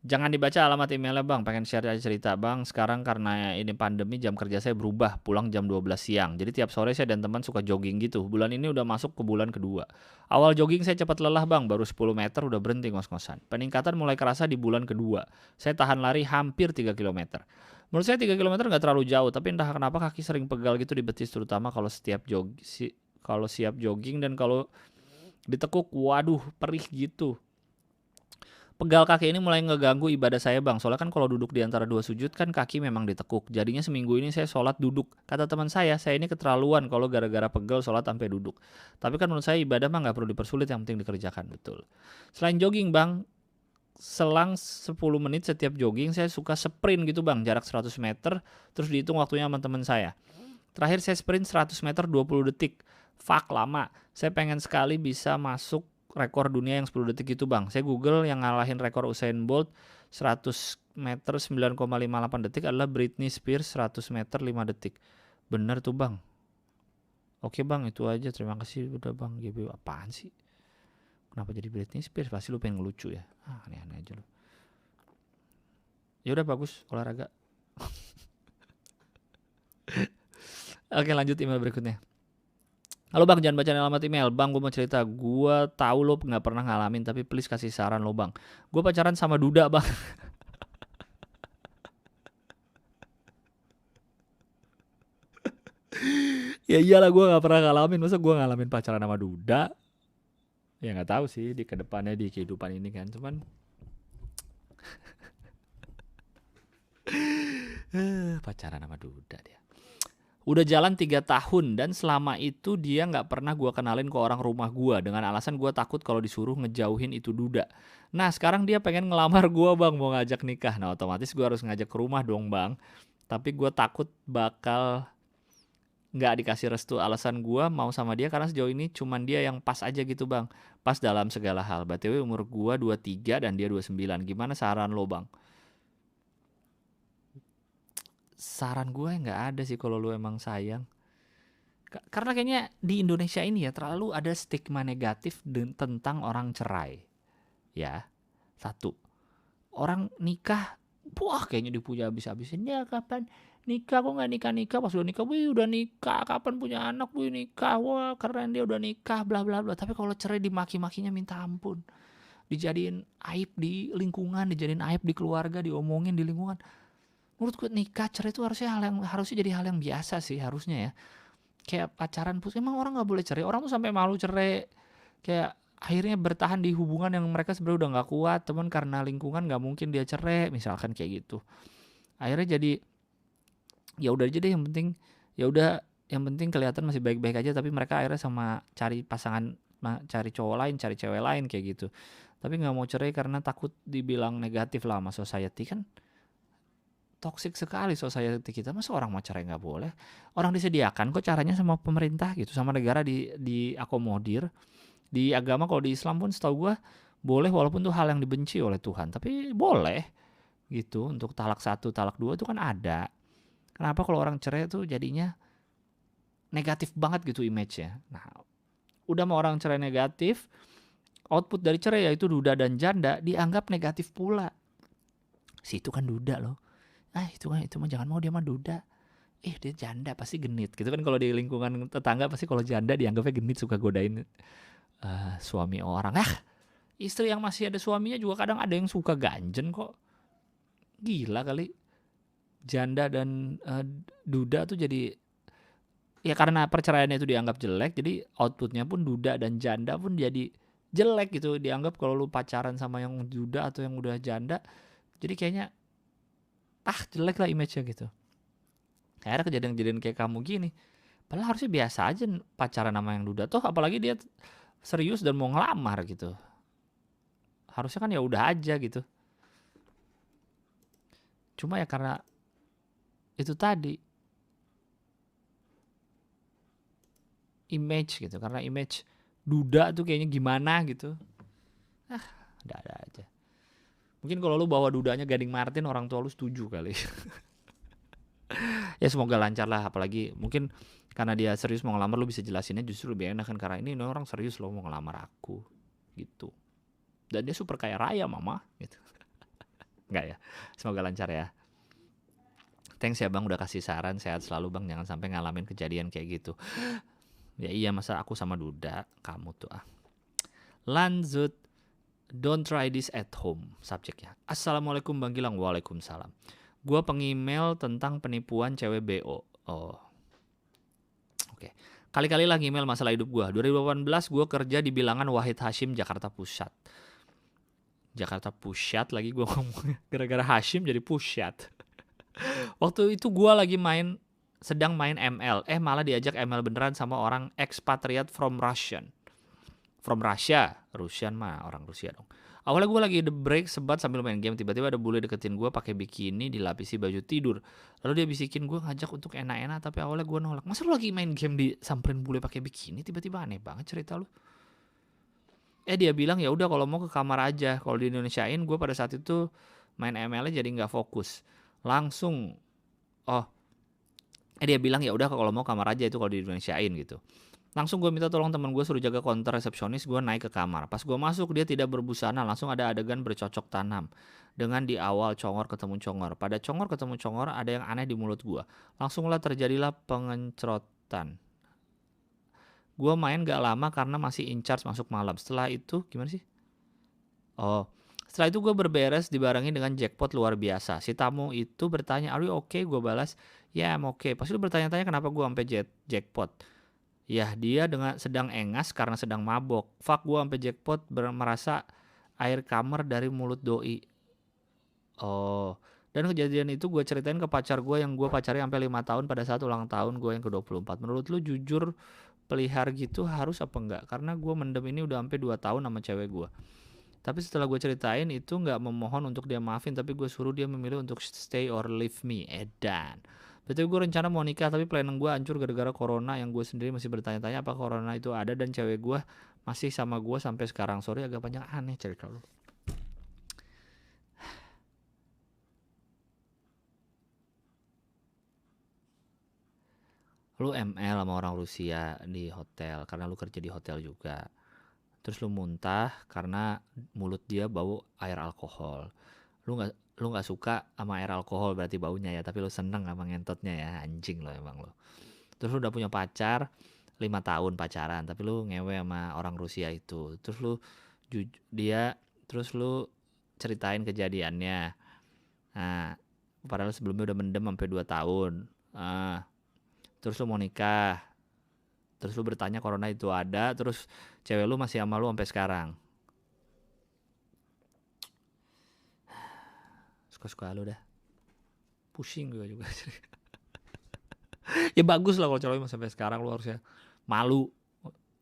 Speaker 1: Jangan dibaca alamat emailnya bang, pengen share aja cerita bang. Sekarang karena ini pandemi jam kerja saya berubah, pulang jam 12 siang. Jadi tiap sore saya dan teman suka jogging gitu. Bulan ini udah masuk ke bulan kedua. Awal jogging saya cepat lelah bang, baru 10 meter udah berhenti ngos-ngosan. Peningkatan mulai kerasa di bulan kedua. Saya tahan lari hampir 3 km. Menurut saya 3 km gak terlalu jauh, tapi entah kenapa kaki sering pegal gitu di betis, terutama kalau siap jogging dan kalau ditekuk, waduh perih gitu. Pegal kaki ini mulai ngeganggu ibadah saya bang. Soalnya kan kalau duduk di antara dua sujud kan kaki memang ditekuk. Jadinya seminggu ini saya sholat duduk. Kata teman saya ini keterlaluan kalau gara-gara pegal sholat sampai duduk. Tapi kan menurut saya ibadah mah gak perlu dipersulit, yang penting dikerjakan. Betul. Selain jogging bang, selang 10 menit setiap jogging saya suka sprint gitu bang. Jarak 100 meter, terus dihitung waktunya sama teman saya. Terakhir saya sprint 100 meter 20 detik. Fuck, lama. Saya pengen sekali bisa masuk rekor dunia yang 10 detik itu bang. Saya Google yang ngalahin rekor Usain Bolt 100 meter 9,58 detik adalah Britney Spears 100 meter 5 detik. Bener tuh bang. Oke bang, itu aja. Terima kasih udah bang. GB apaan sih? Kenapa jadi Britney Spears? Pasti lu pengen ngelucu ya. Aneh-aneh aja lu. Ya udah, bagus olahraga. Oke, lanjut email berikutnya. Halo bang, jangan baca alamat email. Bang, gue mau cerita. Gue tahu lo gak pernah ngalamin, tapi please kasih saran lo bang. Gue pacaran sama duda bang. Ya iyalah, gue gak pernah ngalamin. Masa gue ngalamin pacaran sama duda? Ya gak tahu sih di kedepannya, di kehidupan ini kan. Cuman pacaran sama duda dia. Udah jalan 3 tahun dan selama itu dia gak pernah gue kenalin ke orang rumah gue dengan alasan gue takut kalau disuruh ngejauhin itu duda. Nah sekarang dia pengen ngelamar gue bang, mau ngajak nikah. Nah otomatis gue harus ngajak ke rumah dong bang. Tapi gue takut bakal gak dikasih restu. Alasan gue mau sama dia karena sejauh ini cuman dia yang pas aja gitu bang. Pas dalam segala hal. BTW umur gue 23 dan dia 29. Gimana saran lo bang? Saran gue nggak ada sih kalau lu emang sayang. Karena kayaknya di Indonesia ini ya terlalu ada stigma negatif tentang orang cerai. Ya, satu. Orang nikah, wah kayaknya dipuja habis-habisin. Ya kapan nikah, kok nggak nikah-nikah, pas udah nikah, wih udah nikah, kapan punya anak, wih nikah, wah keren dia udah nikah, bla bla bla. Tapi kalau cerai dimaki-makinya minta ampun. Dijadiin aib di lingkungan, dijadiin aib di keluarga, diomongin di lingkungan. Menurut gue nikah cerai itu harusnya jadi hal yang biasa sih harusnya ya. Kayak pacaran pun emang orang nggak boleh cerai, orang tuh sampai malu cerai. Kayak akhirnya bertahan di hubungan yang mereka sebenarnya udah nggak kuat, teman karena lingkungan nggak mungkin dia cerai misalkan kayak gitu. Akhirnya jadi ya udah aja deh, yang penting kelihatan masih baik-baik aja, tapi mereka akhirnya sama cari pasangan, cari cowok lain, cari cewek lain kayak gitu. Tapi nggak mau cerai karena takut dibilang negatif lah sama society kan. Toksik sekali society kita. Masa orang mau cerai nggak boleh? Orang disediakan kok caranya sama pemerintah gitu, sama negara diakomodir. Di agama kalau di Islam pun setahu gue boleh, walaupun itu hal yang dibenci oleh Tuhan, tapi boleh gitu. Untuk talak 1, talak 2 itu kan ada. Kenapa kalau orang cerai itu jadinya negatif banget gitu image-nya? Nah, udah mau orang cerai negatif, output dari cerai yaitu duda dan janda dianggap negatif pula. Situ kan duda loh. Itu mah jangan mau, dia mah duda. Dia janda pasti genit gitu kan. Kalau di lingkungan tetangga pasti kalau janda dianggapnya genit, suka godain suami orang. Istri yang masih ada suaminya juga kadang ada yang suka ganjen kok. Gila kali. Janda dan duda tuh jadi, ya karena perceraiannya itu dianggap jelek, jadi outputnya pun duda dan janda pun jadi jelek gitu. Dianggap kalau lu pacaran sama yang duda atau yang udah janda, jadi kayaknya jelek lah image-nya gitu. Akhirnya kejadian-kejadian kayak kamu gini. Padahal harusnya biasa aja pacaran sama yang duda. Toh apalagi dia serius dan mau ngelamar gitu. Harusnya kan ya udah aja gitu. Cuma ya karena itu tadi image gitu. Karena image duda tuh kayaknya gimana gitu. Ada aja. Mungkin kalau lu bawa dudanya Gading Martin, orang tua lu setuju kali. Ya semoga lancar lah, apalagi mungkin karena dia serius mau ngelamar, lu bisa jelasinnya justru lebih enak kan, karena ini orang serius loh mau ngelamar aku gitu. Dan dia super kaya raya mama gitu. Enggak ya, semoga lancar ya. Thanks ya bang udah kasih saran, sehat selalu bang, jangan sampai ngalamin kejadian kayak gitu. Ya iya, masa aku sama duda, kamu tuh Lanjut. Don't try this at home, subjeknya. Assalamualaikum Bang Gilang. Waalaikumsalam. Gua pengemail tentang penipuan cewek BO. Oh, oke. Kali-kali lah email masalah hidup gua. 2018 gua kerja di bilangan Wahid Hashim Jakarta Pusat. Jakarta Pusat lagi gua ngomong. Gara-gara Hashim jadi Pusat. Waktu itu gua lagi sedang main ML. Malah diajak ML beneran sama orang expatriate from Russian. From Russia. Russian mah orang Rusia dong. Awalnya gue lagi the break sebat sambil main game. Tiba-tiba ada bule deketin gue pakai bikini, dilapisi baju tidur. Lalu dia bisikin gue ngajak untuk enak-enak. Tapi awalnya gue nolak. Masa lu lagi main game disamperin bule pakai bikini? Tiba-tiba aneh banget cerita lu. Dia bilang ya udah kalau mau ke kamar aja. Kalau di Indonesiain gue pada saat itu main ML-nya jadi nggak fokus. Langsung dia bilang ya udah kalau mau kamar aja itu kalau di Indonesiain gitu. Langsung gue minta tolong teman gue suruh jaga counter resepsionis, gue naik ke kamar. Pas gue masuk dia tidak berbusana, langsung ada adegan bercocok tanam. Dengan di awal congor ketemu congor. Pada congor ketemu congor ada yang aneh di mulut gue. Langsunglah terjadilah pengencrotan. Gue main gak lama karena masih in charge masuk malam. Setelah itu gimana sih? Setelah itu gue berberes dibarengi dengan jackpot luar biasa. Si tamu itu bertanya, "Are you okay?" Gue balas, "Ya, I'm okay." Pas itu bertanya-tanya kenapa gue sampai jackpot. Ya dia sedang engas karena sedang mabok. Fuck, gue sampai jackpot merasa air kamar dari mulut doi. Dan kejadian itu gue ceritain ke pacar gue yang gue pacari sampai 5 tahun pada saat ulang tahun gue yang ke-24. Menurut lu jujur pelihar gitu harus apa enggak? Karena gue mendem ini udah sampai 2 tahun sama cewek gue. Tapi setelah gue ceritain itu gak memohon untuk dia maafin, tapi gue suruh dia memilih untuk stay or leave me. Edan. Betul, gue rencana mau nikah tapi planning gue hancur gara-gara corona yang gue sendiri masih bertanya-tanya apa corona itu ada dan cewek gue masih sama gue sampai sekarang. Sorry agak panjang, aneh cerita lu. Lu ML sama orang Rusia di hotel karena lu kerja di hotel juga. Terus lu muntah karena mulut dia bau air alkohol. Lu nggak suka sama air alkohol berarti baunya ya, tapi lu seneng sama ngentotnya ya, anjing lo emang lo. Terus lu udah punya pacar 5 tahun pacaran, tapi lu ngewe sama orang Rusia itu. Terus lu ceritain kejadiannya. Nah, padahal sebelumnya udah mendem sampai 2 tahun. Terus lu mau nikah. Terus lu bertanya corona itu ada, terus cewek lu masih sama lu sampai sekarang. Suka-suka lu dah. Pusing gue juga. Ya bagus lah kalau cewek lu sampai sekarang, lu harusnya malu.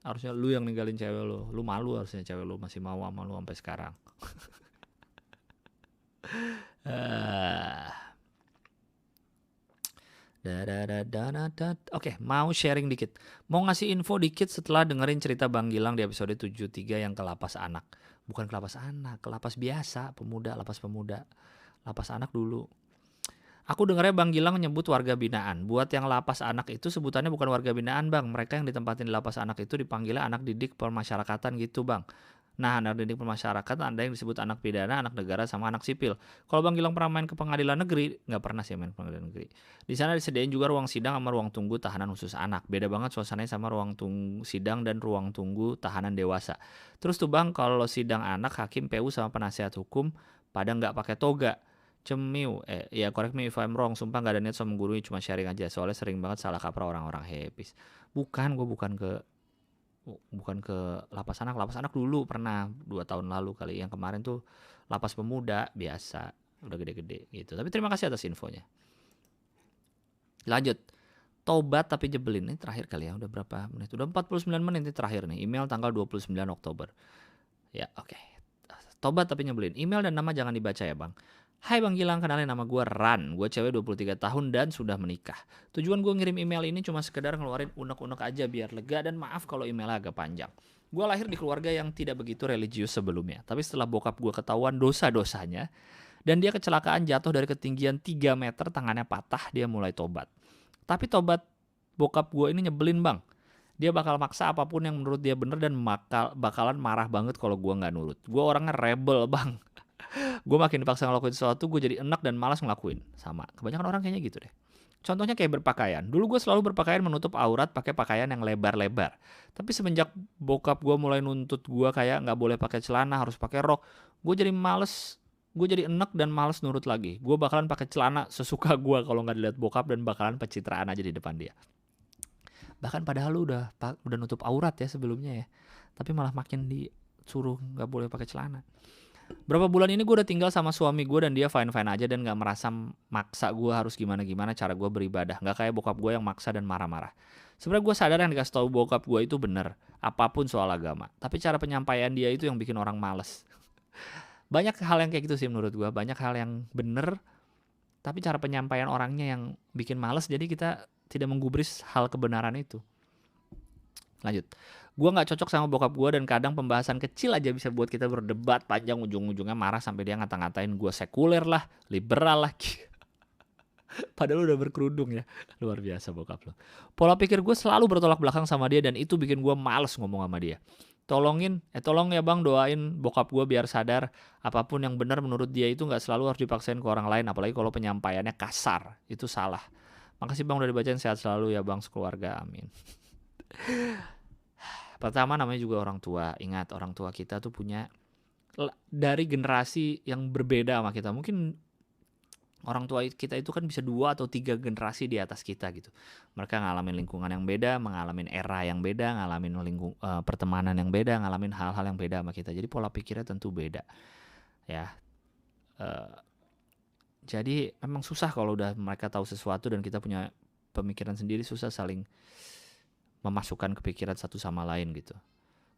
Speaker 1: Harusnya lu yang ninggalin cewek lu. Lu malu harusnya cewek lu masih mau sama lu sampai sekarang. Oke, mau sharing dikit. Mau ngasih info dikit setelah dengerin cerita Bang Gilang di episode 73 yang ke lapas anak. Bukan ke lapas anak, ke lapas biasa, lapas pemuda. Lapas anak dulu. Aku dengarnya Bang Gilang nyebut warga binaan. Buat yang lapas anak itu sebutannya bukan warga binaan bang. Mereka yang ditempatin di lapas anak itu dipanggilnya anak didik permasyarakatan gitu bang. Nah, anak didik permasyarakatan ada yang disebut anak pidana, anak negara, sama anak sipil. Kalau Bang Gilang pernah main ke pengadilan negeri, nggak pernah sih main ke pengadilan negeri. Di sana disediain juga ruang sidang sama ruang tunggu tahanan khusus anak. Beda banget suasananya sama ruang tunggu sidang dan ruang tunggu tahanan dewasa. Terus tuh bang, kalau sidang anak, hakim, PU sama penasihat hukum pada nggak pakai toga. Cemiu, ya correct me if I'm wrong. Sumpah nggak ada niat sama guru, cuma sharing aja. Soalnya sering banget salah kaprah orang-orang happy. Gue bukan ke lapas anak dulu pernah 2 tahun lalu kali. Yang kemarin tuh lapas pemuda biasa udah gede-gede gitu. Tapi terima kasih atas infonya. Lanjut. Tobat tapi jebelin. Ini terakhir kali ya. Udah berapa menit? Udah 49 menit ini terakhir nih. Email tanggal 29 Oktober. Ya, oke. Tobat tapi nyebelin. Email dan nama jangan dibaca ya, Bang. Hai Bang Gilang, kenalin nama gue Ran. Gue cewek 23 tahun dan sudah menikah. Tujuan gue ngirim email ini cuma sekedar ngeluarin unek-unek aja biar lega, dan maaf kalau emailnya agak panjang. Gue lahir di keluarga yang tidak begitu religius sebelumnya. Tapi setelah bokap gue ketahuan dosa-dosanya dan dia kecelakaan jatuh dari ketinggian 3 meter, tangannya patah, dia mulai tobat. Tapi tobat bokap gue ini nyebelin, Bang. Dia bakal maksa apapun yang menurut dia bener dan bakalan marah banget kalau gue nggak nurut. Gue orangnya rebel, Bang. Gue makin dipaksa ngelakuin sesuatu, gue jadi enak dan malas ngelakuin. Sama, kebanyakan orang kayaknya gitu deh. Contohnya kayak berpakaian. Dulu gue selalu berpakaian menutup aurat pakai pakaian yang lebar-lebar. Tapi semenjak bokap gue mulai nuntut gue kayak nggak boleh pakai celana, harus pakai rok, gue jadi males. Gue jadi enek dan males nurut lagi. Gue bakalan pakai celana sesuka gue kalau nggak dilihat bokap, dan bakalan pencitraan aja di depan dia. Bahkan padahal lu udah nutup aurat ya sebelumnya ya, tapi malah makin disuruh nggak boleh pakai celana. Berapa bulan ini gue udah tinggal sama suami gue dan dia fine-fine aja dan nggak merasa maksa gue harus gimana-gimana cara gue beribadah. Nggak kayak bokap gue yang maksa dan marah-marah. Sebenarnya gue sadar yang dikasih tahu bokap gue itu bener, apapun soal agama. Tapi cara penyampaian dia itu yang bikin orang males. Banyak hal yang kayak gitu sih menurut gue. Banyak hal yang bener, tapi cara penyampaian orangnya yang bikin males. Jadi kita tidak menggubris hal kebenaran itu. Lanjut. Gue gak cocok sama bokap gue dan kadang pembahasan kecil aja bisa buat kita berdebat panjang, ujung-ujungnya marah sampai dia ngata-ngatain gue sekuler lah, liberal lah. Padahal udah berkerudung ya. Luar biasa bokap lo. Pola pikir gue selalu bertolak belakang sama dia dan itu bikin gue males ngomong sama dia. Tolong ya Bang, doain bokap gue biar sadar apapun yang benar menurut dia itu gak selalu harus dipaksain ke orang lain, apalagi kalau penyampaiannya kasar, itu salah. Makasih Bang udah dibacain, sehat selalu ya Bang sekeluarga, amin. Pertama namanya juga orang tua. Ingat, orang tua kita tuh punya dari generasi yang berbeda sama kita. Mungkin orang tua kita itu kan bisa 2 atau 3 generasi di atas kita gitu. Mereka ngalamin lingkungan yang beda, ngalamin era yang beda, ngalamin pertemanan yang beda, ngalamin hal-hal yang beda sama kita. Jadi pola pikirnya tentu beda. Ya. Jadi memang susah kalau udah mereka tahu sesuatu dan kita punya pemikiran sendiri, susah saling memasukkan kepikiran satu sama lain gitu.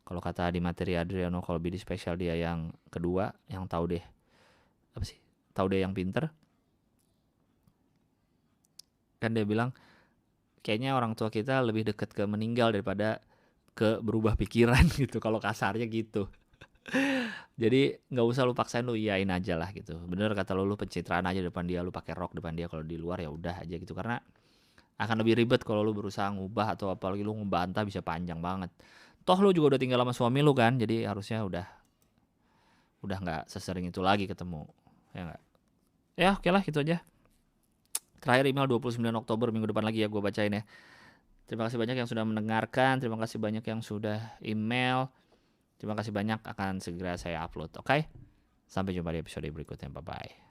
Speaker 1: Kalau kata Adi Materi Adriano kalau Bidi spesial dia yang kedua, yang tahu deh yang pinter. Kan dia bilang kayaknya orang tua kita lebih dekat ke meninggal daripada ke berubah pikiran gitu, kalau kasarnya gitu. Jadi nggak usah lu paksain, lu iyain aja lah gitu. Bener kata lu pencitraan aja depan dia, lu pakai rok depan dia, kalau di luar ya udah aja gitu. Karena akan lebih ribet kalau lu berusaha ngubah, atau apalagi lu ngebantah bisa panjang banget. Toh lu juga udah tinggal sama suami lu kan, jadi harusnya udah nggak sesering itu lagi ketemu, ya nggak? Ya oke lah gitu aja. Terakhir email 29 Oktober, minggu depan lagi ya gue bacain ya. Terima kasih banyak yang sudah mendengarkan, terima kasih banyak yang sudah email, terima kasih banyak, akan segera saya upload, oke? Sampai jumpa di episode berikutnya, bye-bye.